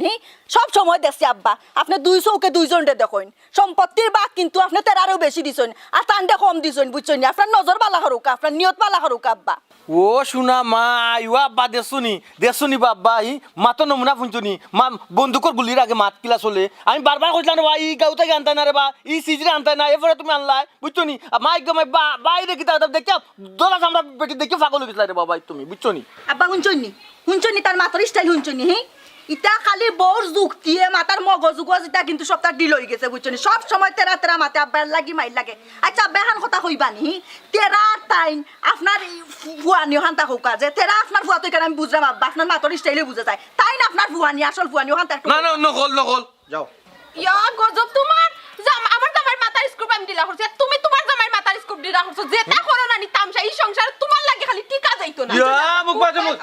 সব সময় দেখছি আব্বা আপনি দুই চৌকে দুইজনরে দেখুন সম্পত্তির বাঘ কিন্তু আপনি তেরারও বেশি দিছেন আর তানটা কম দিছেন বুঝছো নি আপনার নজর বালা করুক আপনার নিয়ত বালা করুক আব্বা ও শুনা মা ইয়া আব্বা দেশুনি বাব্বা ই মাতো নমুনা ফুনছুনি মা বন্দুকর গুলির আগে মাত কিলা চলে আমি বারবার কইলাম রে ই গাউতে আনতা না রে বা ই সিজরে আনতা না এরপরে তুমি আনলাই বুঝছনি মা একদম বাইরে কিতা দেখে দলা আমরা বেটি দেখে পাগল হয়ে গেছলা রে বাবা তুমি বুঝছনি আব্বা হুঞ্চনি তার মাথার স্টাইল হুঞ্চনি ইটা খালি বউর যুক্তিয়ে মাথার মগজ যেটা কিন্তু সপ্তাহ ডিল হয়ে গেছে বুঝছনি সব সময় তেরা তেরা মাতে আব্বার লাগি মাইল লাগে আচ্ছা আব্বা হান কথা কইবানি তেরা টাইম আপনার ফুয়ানি হান্তা হোকা যে তেরা আপনার ফুয়া তো আমি বুঝলাম আব্বা আপনার মাথার স্টাইলে বুঝা যায় তাই না আপনার ফুয়ানি আসল ফুয়ানি হান্তা একটু না নকল যাও ইয়া গজব তোমার আমার জামাই মাথার স্ক্রু আমি দিলা করছি তুমি তোমার জামাই মাথার স্ক্রু ডিরা করছো যেটা করো না নি তামসা এই সংসার তোমার লাগে খালি টিকা যাইতো না মুখ বাজে মুখ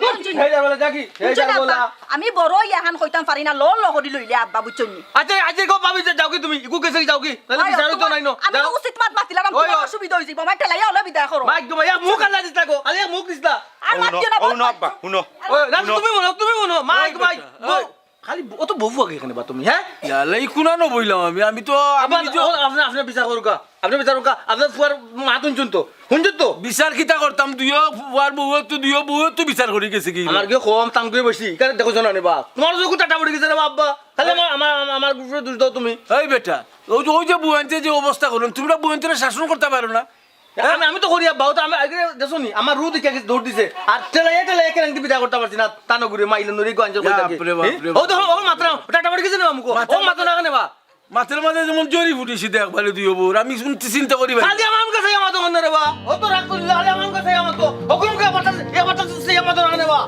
এই যা বলা জাকি এই যা বলা আমি বড় ইয়াহান কইতাম পারি না ল ল করি লইলে আব্বা বুঝছনি আচ্ছা আজ কো ভাবি যে যাও কি তুমি ইকু কেসে যাও কি তাহলে বিচার তো নাই ন আমি তো উচিত মাত মাতিলাম ওই, তোমার ওই। অসুবিধা হইছে বাবা ঠেলাইয়া হলো বিদায় করো মাইক দো ভাইয়া মুখ আল্লাহ দিস লাগো আলে মুখ দিস না আর মাতিও না শুনো আব্বা শুনো ওই না তুমি মনো মাইক খালি অত বউ আগে এখানে বা তুমি হ্যাঁ ইয়ালে ইকুনা নবইলাম আমি তো আমি নিজে আপনি বিচার করুকা আপনার ফুয়ার মাতুন শুনতো বিচার কিতা করতাম দুইও বুয়ার বউ তো বিচার করি গেছে কি আমার কি কম তাম করে বসি কেন দেখো জানা নে বা তোমার যখন টাটা পড়ে গেছে রে আব্বা তাহলে আমার গ্রুপে দোষ দাও তুমি এই বেটা ওই যে বুয়ান্তে যে অবস্থা করুন তোমরা বুয়ান্তে শাসন করতে পারো না আমি তো করি আব্বা তো আমি আগে দেখো নি আমার রু দেখে দৌড় দিছে আর টেলাই কেন বিদা করতে পারছি না তানো ঘুরে মাইল নরি গঞ্জল কই থাকে বাপরে, বাপরে, ও তো ও মাত্রা টাটা পড়ে গেছে না আমকো ও মাত্রা না কেন বা মাথার মাঝে যেমন জরি ফুটেছি দেখ ভালো দুই বউর আমি চিন্তা করি ভাই খালি আমার কাছে আমার তো রে বা ও তো রাগ করলে খালি আমার কাছে আমার তো হুকুম কে বাতা সে আমার তো না বা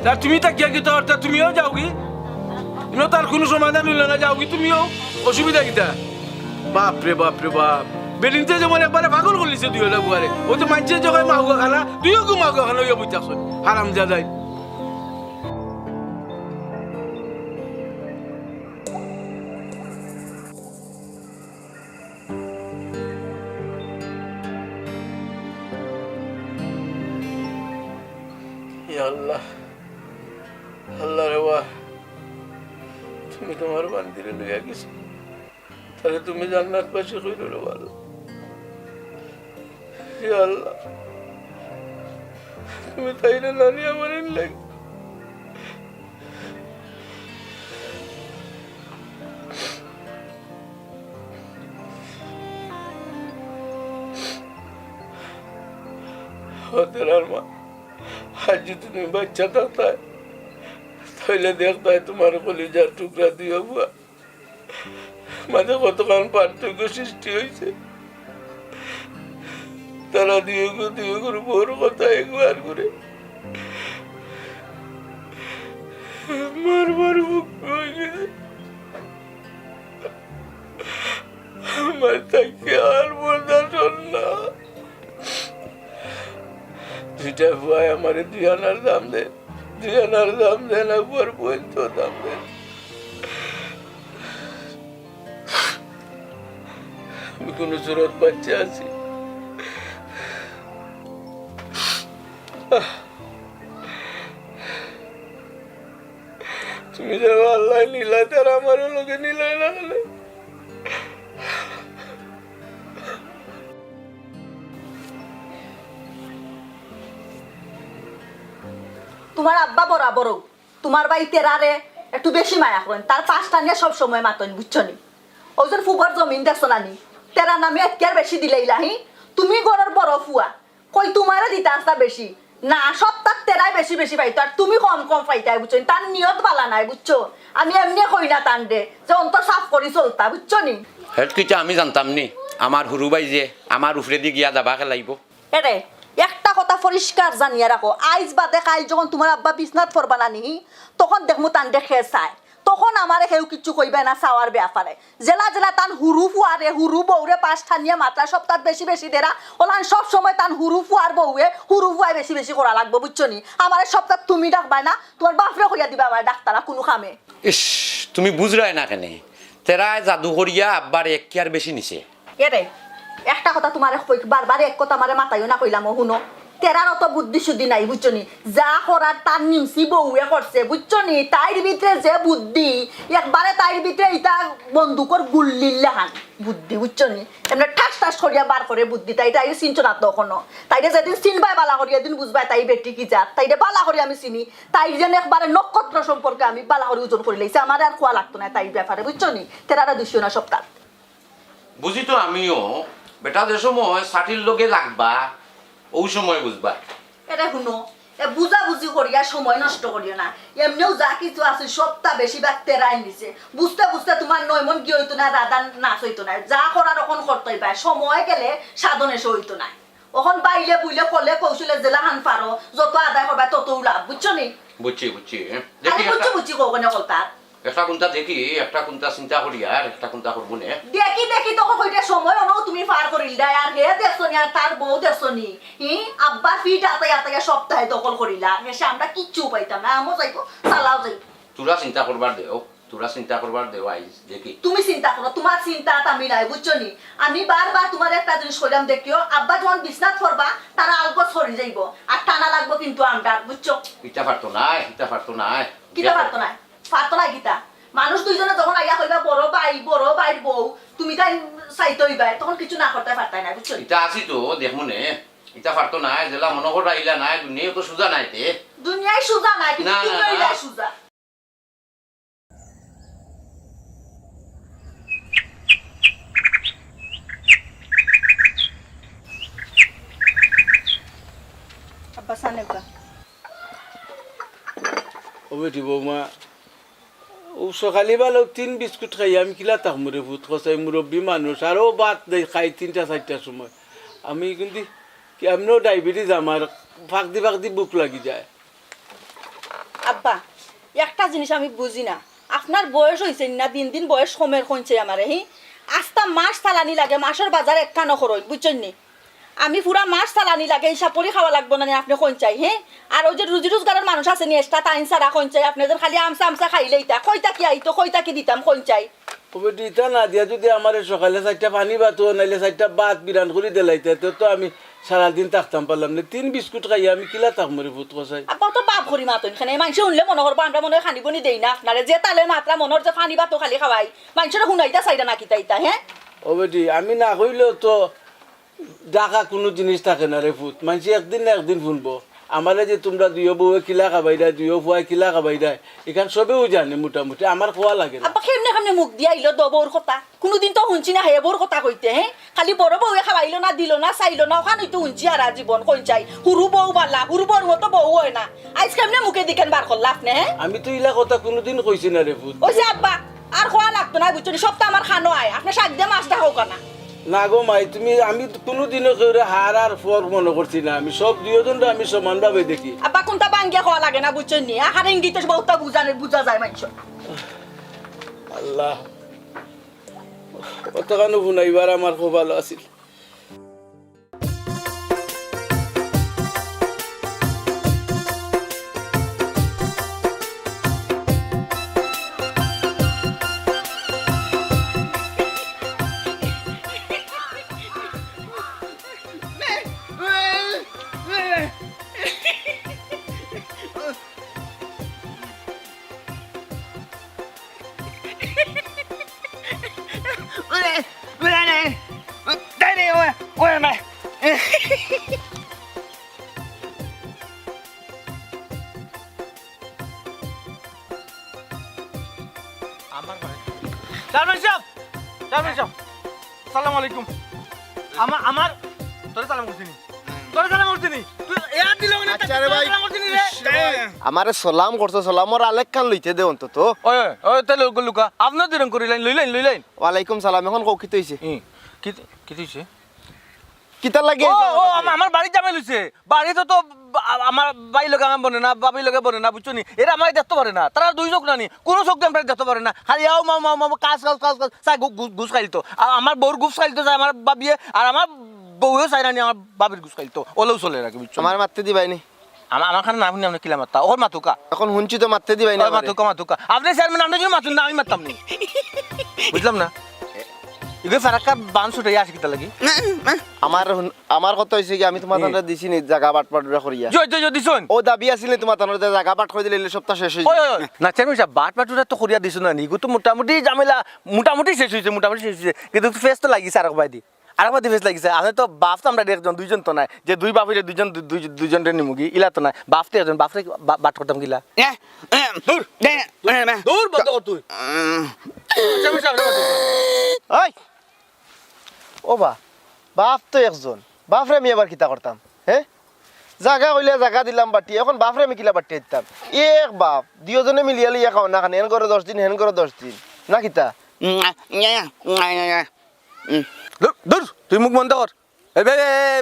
তা তুমি তা কে কিতা অর্থাৎ তুমিও যাও কি ইনো তার কোনো সমাধান হইল না যাও কি তুমিও অসুবিধা কিতা বাপরে বাপ বেডিনতে যেমন একবারে পাগল করলিছে দুই হলে বুয়ারে ও তো মানছে জগায় মাহুয়া খানা তুইও গু মাহুয়া খানা ইয়ে বুঝতে আসুন হারাম জাদাই আল্লাহ আল্লাহ রে বাহ তুমি তোমার মন্দিরে লইয়া গেছো তাহলে তুমি জান্নাত পাশে কইলো রে ভালো ইয়া আল্লাহ তুমি তাই না নানি আমার লাগে ওদের আর মা আজ যদি তুমি বাচ্চা থাকতায় তাহলে দেখতায় তোমার কলিজার টুকরা দিয়ে বুয়া মাঝে কতক্ষণ পার্থক্য সৃষ্টি হয়েছে তারা দিয়ে করে বড় কথা একবার করে মারবার মুখ হয়ে গেছে আমার তাকে আর বলতাম না দুইটা ভয় আমার 2 আনার দাম দেন 2 আনার দাম দেন একবার বলতো দাম দেন আমি কোনো সুরত বাচ্চা আছি তুমি যে আল্লাহ নিলাই তার আমারও লোকে নিলাই না হলে তোমার আব্বা বরাবর তোমার বাড়ি তেরারে একটু বেশি মায়া করেন তার 5টা নিয়ে সব সময় মাতন বুঝছনি ওই যে ফুবার জমিন দেখছো নানি তেরা নামে একের বেশি দিলেইলা হি তুমি ঘরের বড় ফুয়া কই তোমারে দিতে আসতা বেশি না সপ্তাহ তেরাই বেশি বেশি পাইতো আর তুমি কম পাইতাই বুঝছো তার নিয়ত বালা নাই বুঝছো আমি এমনি কই না টান দে যে অন্তর সাফ করি চলতা বুঝছো নি হেড কিটা আমি জানতাম নি আমার হুরু বাই যে আমার উপরে দি গিয়া যাবা খেলাইব এরে একটা কথা পরিষ্কার জানিয়ে রাখো আইজ বাদে কাল যখন তোমার আব্বা বিছনাত ফরবা নানি তখন দেখমু টান দেখে চায় তখন আমারে কেউ কিছু কইবে না চাওয়ার ব্যাপারে জেলা জেলা টান হুরু ফুয়ারে হুরু বউরে 5টা নিয়ে মাত্রা সপ্তাহ বেশি বেশি দেরা ওলান সব সময় টান হুরু ফুয়ার বউয়ে হুরু ফুয়াই বেশি বেশি করা লাগবে বুঝছো নি আমারে সপ্তাহ তুমি ডাকবাই না তোমার বাপরে কইয়া দিবা আমার ডাক্তারা কোনো কামে ইস তুমি বুঝরাই না কেনে তেরায় জাদু করিয়া আব্বার এক কি আর বেশি নিছে এরে একটা কথা তোমারে বারবার এক কথা আমারে মাথায়ও না কইলাম শুনো তেরার অত বুদ্ধি শুদ্ধি নাই বুঝছো নি যা করার তার নিমসি বউয়ে করছে বুঝছো নি তাইর ভিতরে যে বুদ্ধি একবারে তাইর ভিতরে এটা বন্দুকর গুল্লিল্লাহান বুদ্ধি বুঝছো নি এমনি ঠাস ঠাস করিয়া বার করে বুদ্ধি তাই তাই চিনছো না তখনও তাইরে যেদিন চিনবাই বালা করিয়া দিন বুঝবাই তাই বেটি কি যাক তাইরে বালা করি আমি চিনি তাই যেন একবারে নক্ষত্র সম্পর্কে আমি বালা করে ওজন করে লাইছি আমার আর খোয়া লাগতো না তাই ব্যাপারে বুঝছো নি তেরারা দুশো না সপ্তাহ বুঝি তো আমিও বেটা যে সময় ষাটির লোকে লাগবা ওই সময় বুঝবা এটা শুনো বুঝা বুঝি করিয়া সময় নষ্ট করিও না এমনিও যা কিছু আছে সবটা বেশিরভাগ তেরাই নিছে বুঝতে বুঝতে তোমার 9 মন কি হইতো না রাধা নাচ হইতো না যা করার এখন করতেই পায় সময় গেলে সাধন এসে হইতো না এখন বাইলে বুইলে করলে কৌশলে জেলা হান পারো যত আদায় করবা তত লাভ বুঝছো নি বুঝছি বুঝছি বুঝছি কোনে কলতা একটা কোনটা দেখি একটা কোনটা চিন্তা করি আর একটা কোনটা করবো নে দেখি দেখি তোকে কইতে সময় অন তুমি পার করিল দা আর হে দেখছনি আর তার বউ দেখছনি আব্বা ফিট আতে আতে সপ্তাহে দখল করিলা হেসে আমরা কিচ্ছু পাইতাম না আমও যাইবো চালাও যাই তোরা চিন্তা করবার দেও তোরা চিন্তা করবার দেও আইস দেখি তুমি চিন্তা করো তোমার চিন্তা আমি নাই বুঝছো নি আমি বারবার তোমার একটা জিনিস কইলাম দেখিও আব্বা যখন বিছনাত করবা তারা আলগো সরি যাইব আর টানা লাগবো কিন্তু আমরা বুঝছো ইটা পারতো নাই কিতা পারতো না গীতা মানুষ দুইজনে যখন আইয়া কইবা বড় ভাইর বউ তুমি তাই চাইতে হইবা তখন কিছু না করতে পারতাই না বুঝছো ইটা আছি তো দেখমু নে ইটা পারতো নাই জেলা মনোহর আইলা নাই দুনিয়া তো সোজা নাই তে দুনিয়ায় সুজা নাই কিন্তু না, না, তুমি না। সুজা আব্বা সানেবা ও বেটি বৌমা ও সকালে বেলা 3 বিস্কুট খাই আমি কিলা তাহমুরে ভূত খসাই মুরব্বী মানুষ আরও ভাত দেয় খাই 3টা 4টার সময় আমি কিন্তু কেমনও ডায়াবেটিস আমার ফাঁক দি বুক লাগি যায় আব্বা একটা জিনিস আমি বুঝি না আপনার বয়স হয়েছে না দিন দিন বয়স কমের কমছে আমারে আস্তা মাস চালানি লাগে মাসের বাজার একটা নখরই বুঝছেন নি আমি পুরা মাস চালানি লাগে হিসাব করে খাওয়া লাগবো না আপনি কোন চাই আর ওই যে রুজি রোজগারের মানুষ আছে নি এক্সট্রা টাইম সারা কোন চাই আপনি যেন খালি আমসা খাইলে ইতা কইতা কি আইতো কইতা কি দিতাম কোন চাই ও বেটি ইটা না দিয়া যদি আমার সকালে 4টা পানি ভাতো নাইলে 4টা ভাত বিরান করে দিলাইতে তো আমি সারাদিন থাকতাম পারলাম না 3 বিস্কুট খাই আমি কিলা তাহমুরে ভূত খসাই আব্বা তো বাপ করি মাতো এখানে মানুষ শুনলে মনে করবো আমরা মনে হয় খানি বনি দেই না আপনারে যে তালে মাত্রা মনের যে পানি ভাতো খালি খাওয়াই মানুষের শুনাইতা চাইটা না কিতা ইতা ও বেটি আমি না কইলেও তো ডাকা কোনো জিনিস থাকে না রে ভূত মানুষ একদিন না একদিন শুনবো আমারে যে তোমরা দুইও বউয়ে কিলা খাবাই দেয় দুইও ফুয়াই কিলা খাবাই দেয় এখান সবেও জানে মোটামুটি আমার খোয়া লাগে না আব্বা কেমনে মুখ দিয়া আইলো বউর কথা কোনোদিন তো শুনছি না হে বউর কথা কইতে খালি বড় বউয়ে খাওয়াইলো না দিল না চাইলো না ওখানে তো শুনছি আর জীবন কোন চাই হুরু বউ বালা হুরু বউর মতো বউ হয় না আজ কেমনে মুখে দিকেন বার করলা আপনি আমি তো ইলা কথা কোনোদিন কইছি না রে ভূত ওই যে আব্বা আর খোয়া লাগতো না বুঝছো সপ্তাহ আমার খানো আয় আপনি শাক দিয়ে মাছটা হোক না না গো মাই তুমি আমি কোনোদিনও কেউ হার আর ফর মনে করছি না আমি সব দুইজনটা আমি সমানভাবে দেখি আব্বা কোনটা বাঙ্গিয়া খাওয়া লাগে না বুঝছো নি আহার ইঙ্গিতে বহুটা বুঝা যায় মানুষ আল্লাহ অতখানো শুনাইবার আমার খুব ভালো আছিল সালাম আলাইকুম আমার তোরে সালাম করছিনি তুই এয়া দিল না আচ্ছা রে ভাই। সালাম করছিনি রে আমারে সালাম করছো সালামর আলেক খান লইতে দে অন্তত ওই ওই তাহলে লুকা আপনার দিরং করিলেন লইলেন ওয়ালাইকুম সালাম এখন কৌকিত হইছে কি কি দিছে কিতা লাগে ও আমার বাড়ি জামাই লইছে বাড়িতে তো আমার বাড়ি লগে আমার বনে না বাবি লগে বনে না বুঝছো নি এরা আমার দেখতে পারে না তারা দুই চোখ নানি কোনো চোখ দিয়ে আমরা দেখতে পারে না খালি আও মাও কাজ চাই ঘুষ খাইতো আর আমার বউর ঘুষ খাইতো যায় আমার বাবিয়ে আর আমার বউও চাই নানি আমার বাবির ঘুষ খাইতো ওলেও চলে রাখি বুঝছো আমার মারতে দিবাইনি আমার খানে নাম আপনি কিলা মাত্তা ওর মাতুকা এখন শুনছি তো মারতে দিবাইনি মাতুকা আপনি চেয়ারম্যান আপনি যদি মাতুন না আমি মারতাম নি বুঝলাম না ইগে ফারাক্কা বান ছুটে আসে কিতা লাগি আমার কথা হইছে কি আমি তোমার তানরে দিছি নি জায়গা বাটপাড়া করিয়া জয় দিছুন ও দাবি আছিল তোমার তানরে জায়গা বাট করে দিলে সপ্তাহ শেষ হই ওই না চেয়ারম্যান সাহেব বাটুরা তো করিয়া দিছ না নিগু তো মোটামুটি ঝামেলা মোটামুটি শেষ হইছে কিন্তু ফেস তো লাগিছে আরেকবার ফেস লাগিছে আমি তো বাপ তো আমরা একজন দুইজন তো নাই যে দুই বাপের দুইজন নিমুগি ইলা তো নাই বাপতে একজন বাপরে বাট করতাম গিলা দূর বন্ধ কর তুই চেয়ারম্যান সাহেব ওই ও বাপ তো একজন বাপরে আমি এবার কিতা করতাম জাগা হইলে জাগা দিলাম বাটি এখন বাপরে আমি কিলা বাটি দিতাম এক বাপ দুজনে মিলিয়া লিয়া খাও না খান হেন করে 10 দিন হেন করে 10 দিন না কিতা দূর তুই মুখ বন্ধ কর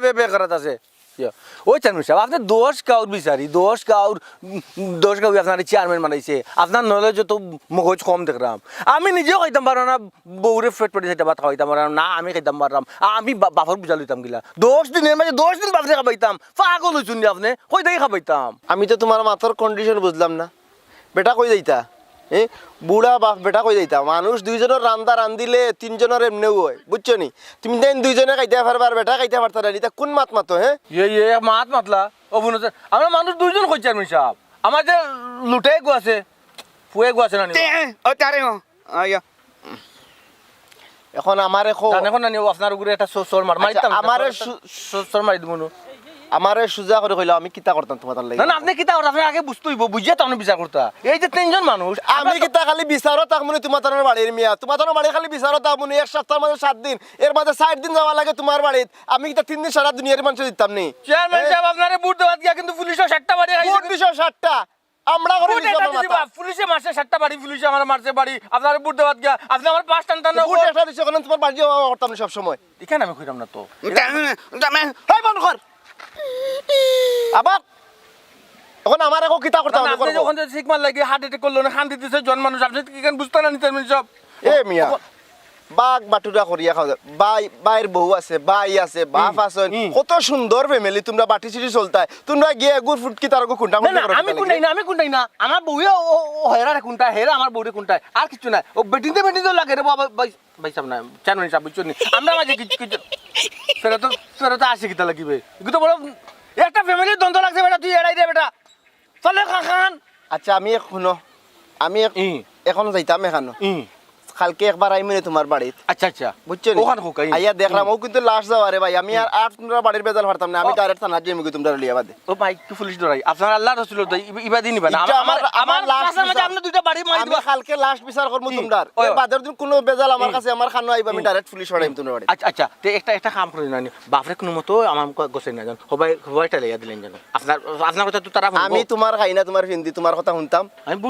বে করাত আছে ওই চেয়ারম্যান সাহেব আপনি দোষ কাউর বিচারি দোষ কাউর আপনার চেয়ারম্যান বানাইছে আপনার নলেজ তো মগজ কম দেখলাম আমি নিজেও খাইতাম পারো না বউরে ফেট পেটে সেটা ভাত খাইতাম পারো না আমি খাইতাম পারলাম আমি বাপর বুঝা লইতাম গিলা 10 দিনের মাঝে 10 দিন বাপরে খাবাইতাম পাগল হইছুন আপনি কই থেকে খাবাইতাম আমি তো তোমার মাথার কন্ডিশন বুঝলাম না বেটা কই যাইতা বুড়া বাপ বেটা কই যাইতা মানুষ দুইজনের রান্দা রান্দিলে তিনজনের এমনিও হয় বুঝছো নি তুমি দেন দুইজনে খাইতে পারবার বেটা খাইতে পারতা না এটা কোন মাত মাতো মাত মাতলা অবনত আমরা মানুষ দুইজন কই চেয়ারম্যান সাহেব আমার যে লুটে গো আছে ফুয়ে গো আছে না এখন আমারে এখন না আপনার উপরে একটা সর মারিতাম আমারে সর মারি দিব আমারে সুজা করে কইলা আমি কিতা করতাম তোমার লাগি না না আপনি কিতা করতে আপনি আগে বুঝতে হইব বুঝিয়ে তো আপনি বিচার করতা এই যে তিনজন মানুষ আমি কিতা খালি বিচারও তাকমুনি তোমার তার বাড়ির মিয়া তোমার তার বাড়ি খালি বিচারও তাকমুনি এক সপ্তাহের মধ্যে 7 দিন এর মধ্যে 60 দিন যাওয়া লাগে তোমার বাড়িত আমি কিতা 3 দিন সারা দুনিয়ার মানুষ দিতাম নি চেয়ারম্যান সাহেব আপনারে বুট দেওয়া গিয়া কিন্তু পুলিশও 60টা বাড়ি আইছে বুট 260টা আমরা করে নিলাম মাথা পুলিশে মারছে 60টা বাড়ি পুলিশে আমার মারছে বাড়ি আপনারে বুট দেওয়া গিয়া আপনি আমার 5 টান বুট একটা দিছো কারণ তোমার বাড়ি যাওয়া করতাম না সব সময় এখানে আমি কইরাম না তো হাই বন্ধ কর আবার এখন আমার এখন কিতা করতে হবে আপনি যখন সিগমার লাগি হার্ট অ্যাটাক করলো না শান্তি দিছে জন মানুষ আপনি কি কেন বুঝতে না নিতেন সব এ মিয়া বাঘ বাটুরা করিয়া খাও বাই বাইর বউ আছে বাই আছে বাপ আছে কত সুন্দর ফ্যামিলি তোমরা বাটি চিটি চলতায় তোমরা গিয়ে গুড় ফুটকি তার কোনটা আমি কোনটাই না আমার বউয়ে হেরা কোনটা হেরা আমার বউরে কোনটা আর কিছু না ও বেটিতে লাগে রে বাবা ভাই সাহেব না চেয়ারম্যান সাহেব বুঝছো নি আমরা মাঝে কিছু ফেরত আসে কিতা লাগিবে এগুলো তো বড় একটা ফ্যামিলির দ্বন্দ্ব লাগছে বেটা তুই এড়াই দে বেটা চলে খান আচ্ছা আমি এখনো আমি এখনো যাইতাম এখানো কালকে একবার আইমি তোমার বাড়িত আচ্ছা আচ্ছা বুঝছো নি ওখানে হোক আইয়া দেখলাম ও কিন্তু লাস্ট যাওয়া রে ভাই আমি আর তোমরা বাড়ির বেজাল পারতাম না আমি ডাইরেক্ট থানা যাইমি তোমরা লিয়া বাদে ও ভাই কি পুলিশ ধরাই আপনার আল্লাহ রাসূল দই ইবাদি নিবা না আমার লাস্ট মাঝে আপনি দুইটা বাড়ি মারি দিবা আমি কালকে লাস্ট বিচার করব তোমরা এর বাদের দিন কোনো বেজাল আমার কাছে আমার খানো আইবা আমি ডাইরেক্ট পুলিশ হড়াইম তোমরা বাড়ি আচ্ছা আচ্ছা তে একটা কাম করি না বাপরে কোনো মতো আমার গোসে না জান হবাইটা লাইয়া দিলেন জান আপনার কথা তো তারা আমি তোমার খাই না তোমার হিন্দি তোমার কথা শুনতাম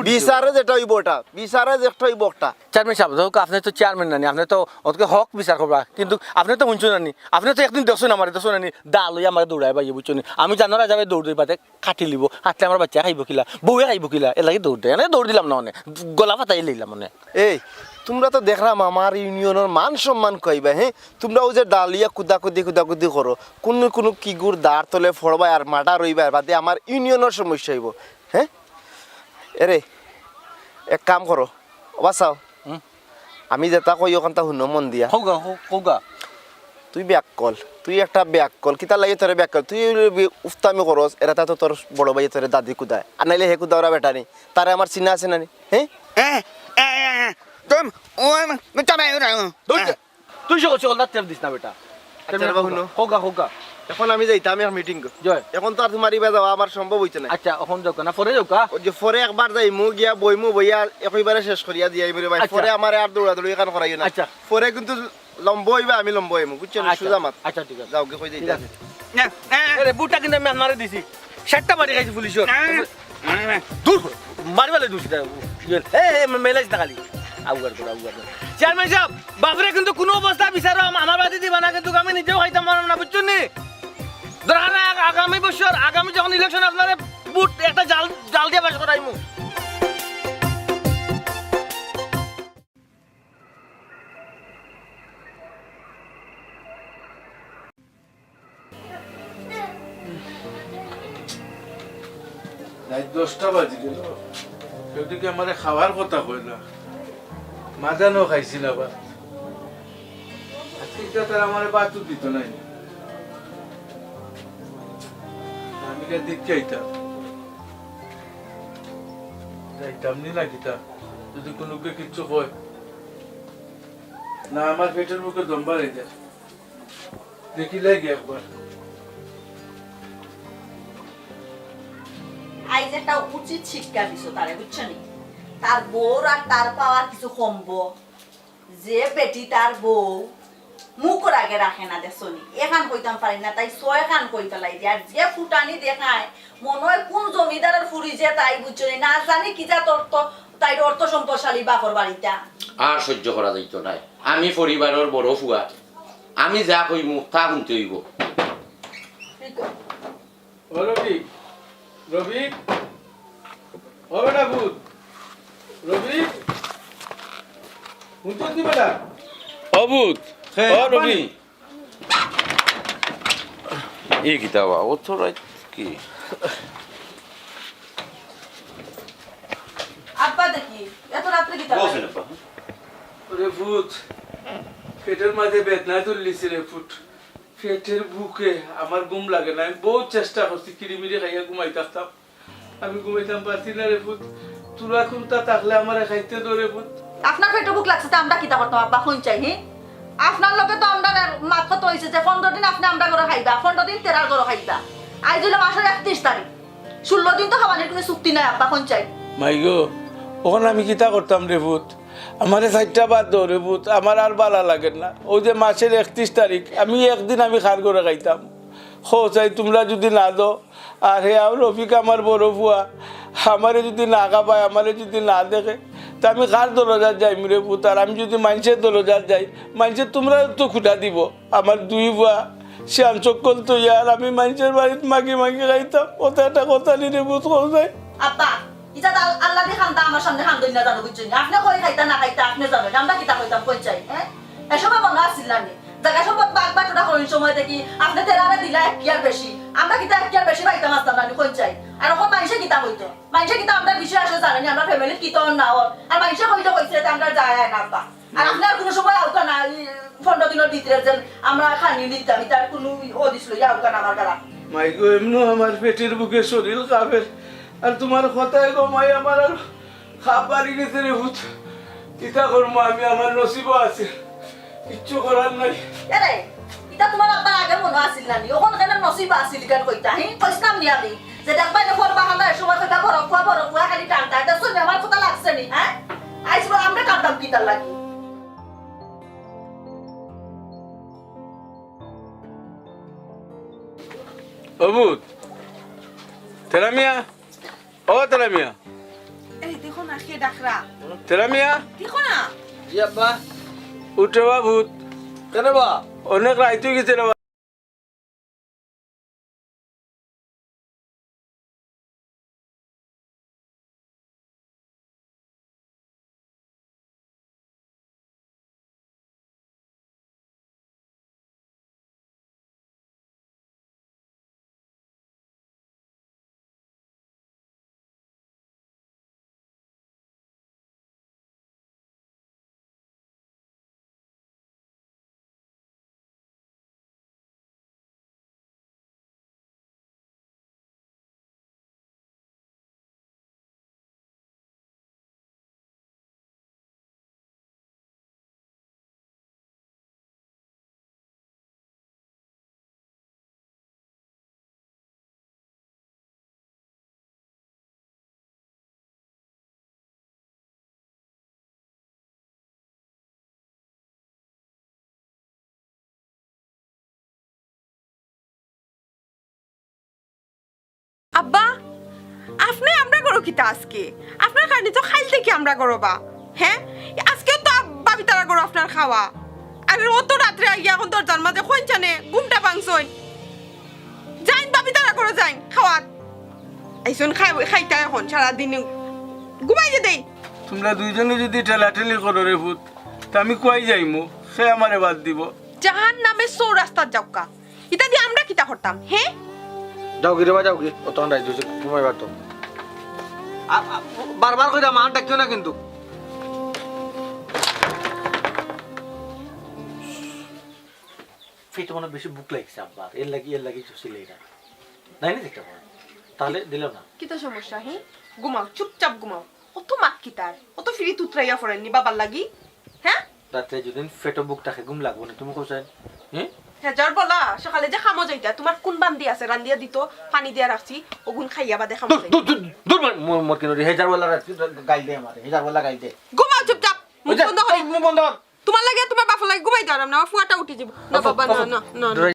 বিচারে যেটা হইব ওটা বিচারে যেটা হইব ওটা চেয়ারম্যান সাহেব হোক আপনি তো চেয়ারম্যান নানি আপনি তো ওকে হক বিচার করবা কিন্তু আপনি তো শুনছো নানি আপনি তো একদিন দেখছেন আমার দেখছো নানি ডাল হইয়া আমার দৌড়াই পাই বুঝছো নি আমি জানারা যাবে দৌড় দিই পাতে কাটি লিব হাতলে আমার বাচ্চা খাইব কিলা বউয়ে খাইব কিলা এর লাগে দৌড় দেয় দৌড় দিলাম না মানে গলা ফাটাই লইলাম মানে এই তোমরা তো দেখলাম আমার ইউনিয়নের মান সম্মান কইবা তোমরা ওই যে ডালিয়া কুদাকুদি করো কোনো কি গুড় দাঁড় তলে ফড়বা আর মাটা রইবা বাদে আমার ইউনিয়নের সমস্যা হইব এরে এক কাম করো বাসাও আমি যেটা কই ওখানটা শুনো মন দিয়া হোগা তুই ব্যাক কল তুই একটা ব্যাক কল কিতা লাগে তোরে ব্যাক কল তুই উফতামি করস এরা তো তোর বড় ভাই তোরে দাদি কুদায় আর নাইলে হে কুদাওরা বেটা নি তারে আমার চিনা আছে না নি তুই সকল চেপ দিস না বেটা হোগা এখন আমি যাইতাম এক মিটিং এখন তো আর তোমার ইবা যাওয়া আমার সম্ভব হইছে না আচ্ছা এখন যাও না পরে যাও কা ওই যে পরে একবার যাই মু গিয়া বইমু বইয়া একইবারে শেষ করিয়া দিয়াই বলে ভাই পরে আমার আর দৌড়াদৌড়ি কান করাইও না আচ্ছা পরে কিন্তু লম্ব হইবা আমি লম্ব হইমু বুঝছো না সুজা মাত আচ্ছা ঠিক আছে যাও গে কই যাইতা আরে বুটা কিন্তু আমি আনারে দিছি 60টা বাড়ি খাইছি পুলিশর দূর মারিবালে দুছি এ মেলাইছ না খালি আউগার চেয়ারম্যান সাহেব বাপরে কিন্তু কোনো অবস্থা বিচারো আমার বাড়ি দিবা না কিন্তু আমি নিজেও খাইতাম পারলাম না বুঝছো নি দরকার আগামী বছর আগামী যখন ইলেকশন আপনারে বুট একটা জাল দিয়ে বাস করাইমু রাত 10টা বাজে গেল সেদিকে আমারে খাওয়ার কথা কইলা মাদানও খাইছি না বা আজকে তার আমার বাতু দিত নাই আমি কে দেখতে যাইতাম নি না কিতা যদি কোনোকে কিচ্ছু কয় না আমার পেটের মুখে দম বাড়ে যায় দেখিলে গিয়ে একবার আইজ একটা উচিত শিক্ষা দিছো তারে বুঝছো নি তার বউর আর তার পাওয়ার কিছু কমবো যে বেটি তার বউ মুখর আগে রাখে না দেখছনি এখান কইতাম পারি না তাই 6 খান কই ফেলাই দিয়ে আর যে ফুটানি দেখায় মনে হয় কোন জমিদারের ফুরি যে তাই বুঝছো নি না জানি কি যা তর্ত তাই অর্থ সম্পদশালী বাপর বাড়িটা আর সহ্য করা যাইতো না আমি পরিবারের বড় ফুয়া আমি যা কইমু তা শুনতে হইব ও রফিক রফিক ও বেটা ভূত রফিক শুনছ কি বেটা ও ভূত ও রফিক এই গীতা বা ও তো কি আব্বা দেখি এত রাত্রে কি তার ওরে ভূত পেটের মাঝে বেদনা তুললিছে রে ফুট পেটের বুকে আমার ঘুম লাগে না আমি বহুত চেষ্টা করছি কিরিমিরি খাইয়া ঘুমাই থাকতাম আমি ঘুমাইতাম পারছি না রে ফুট তোরা কোনটা থাকলে আমার খাইতে ধরে ফুট আপনার পেটে বুক লাগছে তো আমরা কিতা করতাম আব্বা কোন চাই হি আপনার লোকে তো আমরা মাত কত হয়েছে যে 15 দিন আপনি আমরা ঘরে খাইবা 15 দিন তেরার ঘরে খাইবা আজ হলো মাসের 31 তারিখ 16 দিন তো খাবারের কোনো চুক্তি নাই আব্বা কোন চাই মাইগো ওখানে আমি কিতা করতাম রে ভূত আমার 4টা বাদ দাও রে ভূত আমার আর ভালো লাগে না ওই যে মাসের 31 তারিখ আমি একদিন আমি খার করে খাইতাম হো চাই তোমরা যদি না দাও আর হে আর রফিক আমার বড় বুয়া আমারে যদি না খাবায় আমারে যদি না দেখে তা আমি কার দরজার যাই রে ভূত আর আমি যদি মানুষের দরজার যাই মানুষের তোমরা তো খুঁটা দিব আমার 2 বুয়া শ্যাম চক্কল তো ইয়ার আমি মানুষের বাড়িতে মাগি মাগি খাইতাম ওটা একটা কথা নি রে ভূত হো যায় আব্বা ইটা আল্লাহ দি খান্তা আমার সামনে খান্দই না জানো বুঝছেন আপনি কই খাইতা না খাইতা আপনি জানেন আমরা কিতা কইতাম কোন চাই হ্যাঁ এসব মনে আসছিল না জায়গা সব বাগ বাটুটা করিন সময় দেখি আপনি তেরারে দিলা 1 কিয়ার বেশি আমরা কিতা 1 কিয়ার বেশি পাইতাম আসতাম না কোন চাই আর এখন মানুষে কিতা হইতো মানুষে কিতা আমরা বিষয় আসলে জানেন আমরা ফ্যামিলি কিতা না আর মানুষে কইতো কইছে যে আমরা যায় না আব্বা আর আপনার কোনো সময় আউকা না 15 দিনের ভিতরে যে আমরা খানি দিতাম তার কোনো ও দিছিল আউকা না আমার গালা মাইগো এমনো আমার পেটের বুকে শরীর কাঁপে আর তোমার কথায় গো মাই আমার আর খাবারই গেছে রে ভূত কিতা করবো আমি আমার নসিবও আছে কিচ্ছু করার নাই এরে এটা তোমার আব্বা আগে মনে আসিল না ওখান কেন নসিব আসিল কেন কইতা হি কইতাম নি আমি যে দেখবা না ফর বাহানা সময় কথা বড় কুয়া খালি টানতা এটা শুনে আমার কথা লাগছে নি হ্যাঁ আইসব আমরা কাটতাম কি তার লাগি ও ভূত তেরা মিয়া ও তেরা মিয়া এই দেখো না কে ডাকরা তেরা মিয়া দেখো না জি আব্বা উঠে বা ভূত কেন বা অনেক রাইত হয়ে গেছে রে বা। আব্বা আপনি আমরা করো কিতা আজকে আপনার কারণে তো খাইল থেকে আমরা করবা হ্যাঁ আজকেও তো বাবি তারা করো আপনার খাওয়া আর অত রাত্রে আইয়া এখন দরজার মাঝে কোন জানে ঘুমটা ভাঙছই যাইন বাবি তারা করো যাইন খাওয়াত আইসন খাইতা এখন সারাদিন ঘুমাই যে দেই তোমরা দুইজনে যদি ঠেলাঠেলি করো রে ভূত তা আমি কই যাইমু সে আমারে বাদ দিব জাহান নামে সৌ রাস্তার যাওকা ইতা দিয়ে আমরা কিতা করতাম হ্যাঁ যাও গিরে বা যাও গি ও তখন রাইজ হয়েছে ঘুমাই পারতো বারবার করে মান ডাকিও না কিন্তু ফিট মনে বেশি বুক লাগছে আব্বার এর লাগি চুষিলে এটা নাই না দেখতে পারো তাহলে দিল না কিতা সমস্যা হে ঘুমাও চুপচাপ ঘুমাও অত মাত কিতার অত ফিরি তুতরাইয়া ফরেননি বাবার লাগি হ্যাঁ রাত্রে যদি ফেটো বুক থাকে ঘুম লাগবো না তুমি কোথায় হ্যাঁ হেজার বলা সকালে যে খামো যাইতা তোমার কোন বান্দি আছে রান্দিয়া দিত পানি দিয়া রাখছি ওগুন খাইয়া বাদে খামো যাই দূর মোর কেন হেজার বেলা রাত্রি গাইল দে আমারে হেজার বেলা গাইল দে ঘুমাও চুপচাপ মুখ বন্ধ করি মুখ বন্ধ কর তোমার লাগে তোমার বাপা লাগে ঘুমাই দাও না ফুয়াটা উঠে যাব না বাবা না না না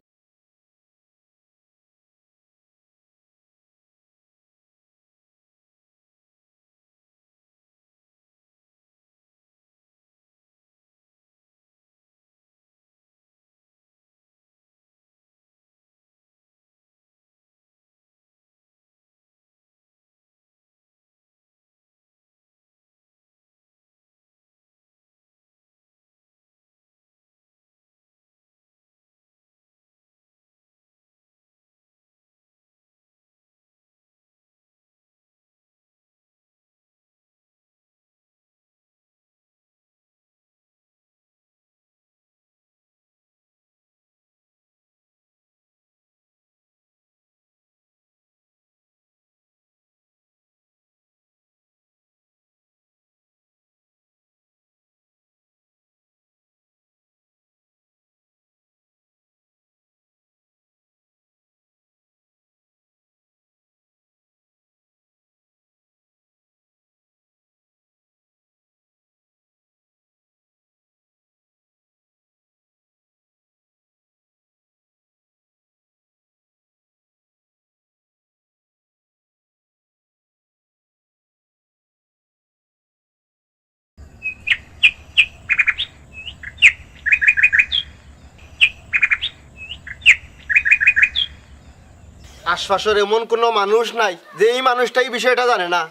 আশপাশের এমন কোনো মানুষ নাই যে এই মানুষটা এই বিষয়টা জানে না।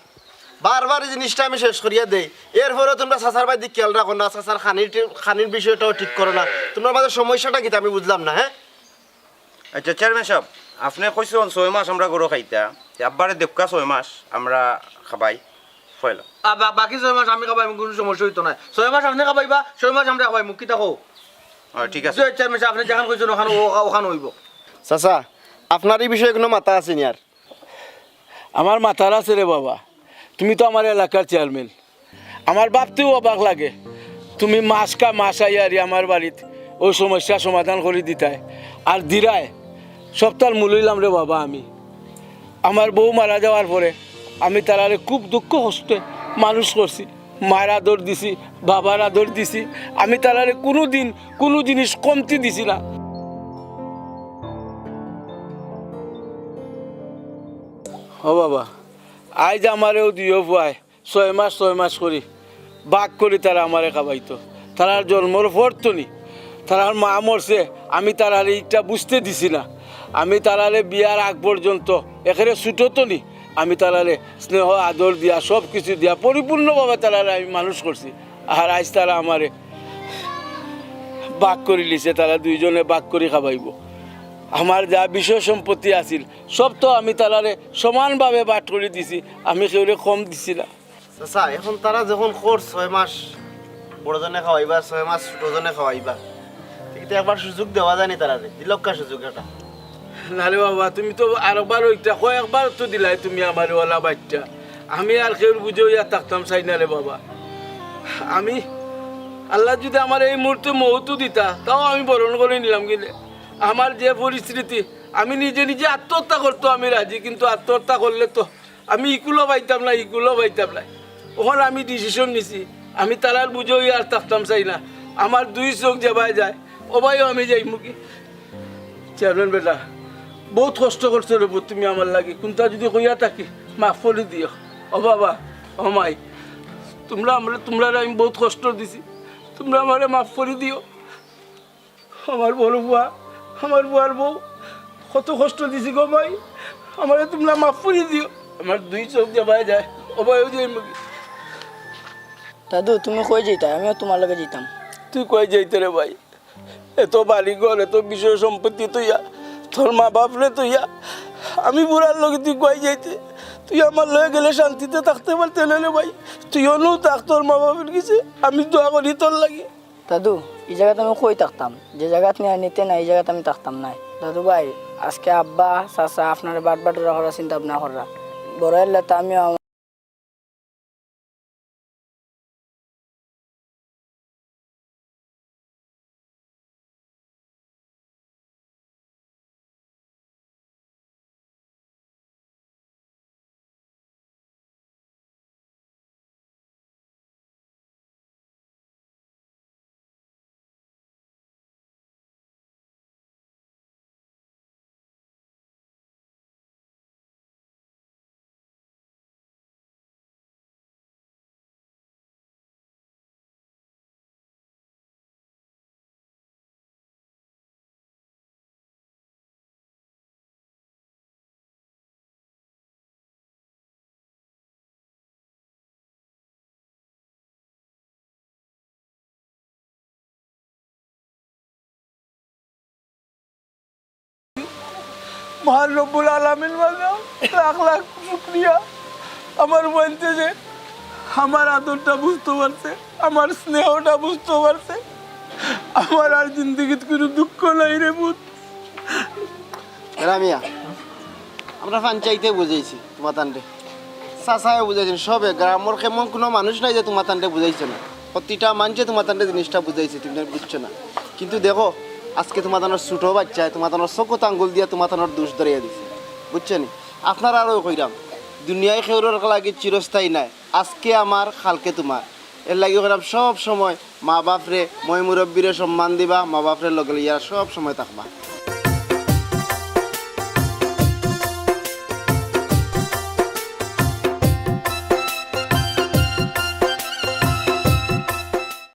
বারবার এই জিনিসটা আমি শেষ করিয়া দেই, এরপরেও তোমরা চাচার বাড়ি খেয়াল রাখো না, চাচার খানির বিষয়টাও ঠিক করো না। তোমার মাঝে সমস্যাটা কি আমি বুঝলাম না। হ্যাঁ আচ্ছা চেয়ারম্যান সাহেব, আপনি কইছেন 6 মাস আমরা গরু খাইতা, আব্বারে দেবকা 6 মাস আমরা খাবাই ফয়লা। বাকি 6 মাস আমি খাবাই, কোনো সমস্যা হইতো না। 6 মাস আপনি খাবাইবা, 6 মাস আমরা খাবাই, মুখ কিতা কও? ঠিক আছে চেয়ারম্যান সাহেব, আপনি যেখান কইছেন ওখানে হইব। চাচা, আপনার এই বিষয়ে কোনো মাথা আছে নি আর? আমার মাথার আছে রে বাবা, তুমি তো আমার এলাকার চেয়ারম্যান। আমার ভাবতেও অবাক লাগে, তুমি মাস আইয়ারি আমার বাড়িতে ওই সমস্যা সমাধান করে দিতায় আর দিরায় সপ্তাহ মূলইলাম রে বাবা। আমি আমার বউ মারা যাওয়ার পরে আমি তারারে খুব দুঃখ কষ্টে মানুষ করছি, মার আদর দিছি, বাবার আদর দিছি, আমি তারারে কোনো দিন কোনো জিনিস কমতি দিছি না। ও বাবা, আজ আমারেও দিও পায় 6 মাস করি বাঘ করি তারা আমারে খাবাইতো। তারার জন্মর পড়তো নি, তারার মা মরছে, আমি তারারে এইটা বুঝতে দিছি না। আমি তারারে বিয়ার আগ পর্যন্ত এখানে ছুটো নি, আমি তারারে স্নেহ আদর দিয়া সব কিছু দিয়া পরিপূর্ণভাবে তারারে আমি মানুষ করছি। আর আজ তারা আমারে বাঘ করে লিছে, তারা দুইজনে বাঘ করে খাবাইব। আমার যা বিষয় সম্পত্তি আছিল সব তো আমি তারারে সমানভাবে বাট করে দিছি, আমি কেউরে কম দিছি না। চাচা, এখন তারা যখন খোর 6 মাস বড়জনে খাওয়াইবা, 6 মাস ছোটজনে খাওয়াইবা, কিন্তু একবার সুযোগ দেওয়া যায়নি তারারে, দিলক্কা সুযোগ এটা। নারে বাবা, তুমি তো আরেকবার ওইটা কয়েকবার তো দিলাই তুমি আমার ওলা বাচ্চা। আমি আর কেউ বুঝে ইয়া থাকতাম চাই না রে বাবা। আমি আল্লাহ যদি আমার এই মুহূর্তে মৌতু দিতা তাও আমি বরণ করে নিলাম। কিন্তু আমার যে পরিস্থিতি, আমি নিজে নিজে আত্মহত্যা করতো আমি রাজি, কিন্তু আত্মহত্যা করলে তো আমি ইকুলো পাইতাম না। ওখানে আমি ডিসিশন নিছি, আমি তারার বুঝেও আর থাকতাম চাই না। আমার 2 চোখ যেবাই যায় ওবাইও আমি যাই মুখি। চেয়ারম্যান বেটা, বহুত কষ্ট করছো রে তুমি আমার লাগে, কোনটা যদি কইয়া থাকি মাফ করে দিও। ও বাবা, ও মাই, তোমরা আমি বহুত কষ্ট দিছি, তোমরা আমারে মাফ করে দিও। আমার বড় বুয়া, আমার বুয়ার বউ কত কষ্ট দিছি গো ভাই, আমারে তোমরা মাফ করে দিও। আমার 2 চোখ যাবাই যায় ওবাইও যাই মুখি। দাদু তুমি কই যেতা, আমিও তোমার লগে যেতাম। তুই কই যাইতে রে ভাই? এত বাড়িঘর, এত বিষয় সম্পত্তি তুইয়া, তোর মা বাপরে তুইয়া, আমি বুড়ার লগে তুই কই যাইতে? তুই আমার লয়ে গেলে শান্তিতে থাকতে পারতে না রে ভাই। তুইও নো থাক তোর মা বাপের কাছে, আমি দোয়া করি তোর লাগে। দাদু এই জায়গাতে আমি কই থাকতাম, যে জায়গাতে নিতে না এই জায়গাতে আমি থাকতাম না। দাদু ভাই, আজকে আব্বা চাচা আপনার বাট রাখার চিন্তা ভাবনা করা বড় হলে তা আমিও মহান রব্বুল আলামিন বাবা, লাখ লাখ শুকরিয়া। আমার বলতে যে আমার আদরটা বুঝতে পারছে, আমার স্নেহটা বুঝতে পারছে, আমার আর জিন্দগিত কোনো দুঃখ নাই রে বুধ। রামিয়া, আমরা পঞ্চায়েতে বুঝাইছি তোমার তান্ডে, চাচায় বুঝাইছেন, সবে গ্রামের কেমন কোনো মানুষ নাই যে তোমার তান্ডে বুঝাইছে না। প্রতিটা মানুষে তোমার তান্ডে জিনিসটা বুঝাইছে, তুমি বুঝছো না। কিন্তু দেখো আজকে তোমার তানোর ছোটো বাচ্চায় তোমার তানোর চকুত আঙ্গুল দিয়ে তোমার তানোর দোষ ধরিয়া দিছে, বুঝছো নি? আপনারা আরও কইরাম, দুনিয়ায় খেউরের লাগে চিরস্থায়ী নাই, আজকে আমার কালকে তোমার। এর লাগে কইরাম সব সময় মা বাপরে, মই মুরব্বীরে সম্মান দিবা, মা বাপরে লগে লিয়া সব সময় থাকবা।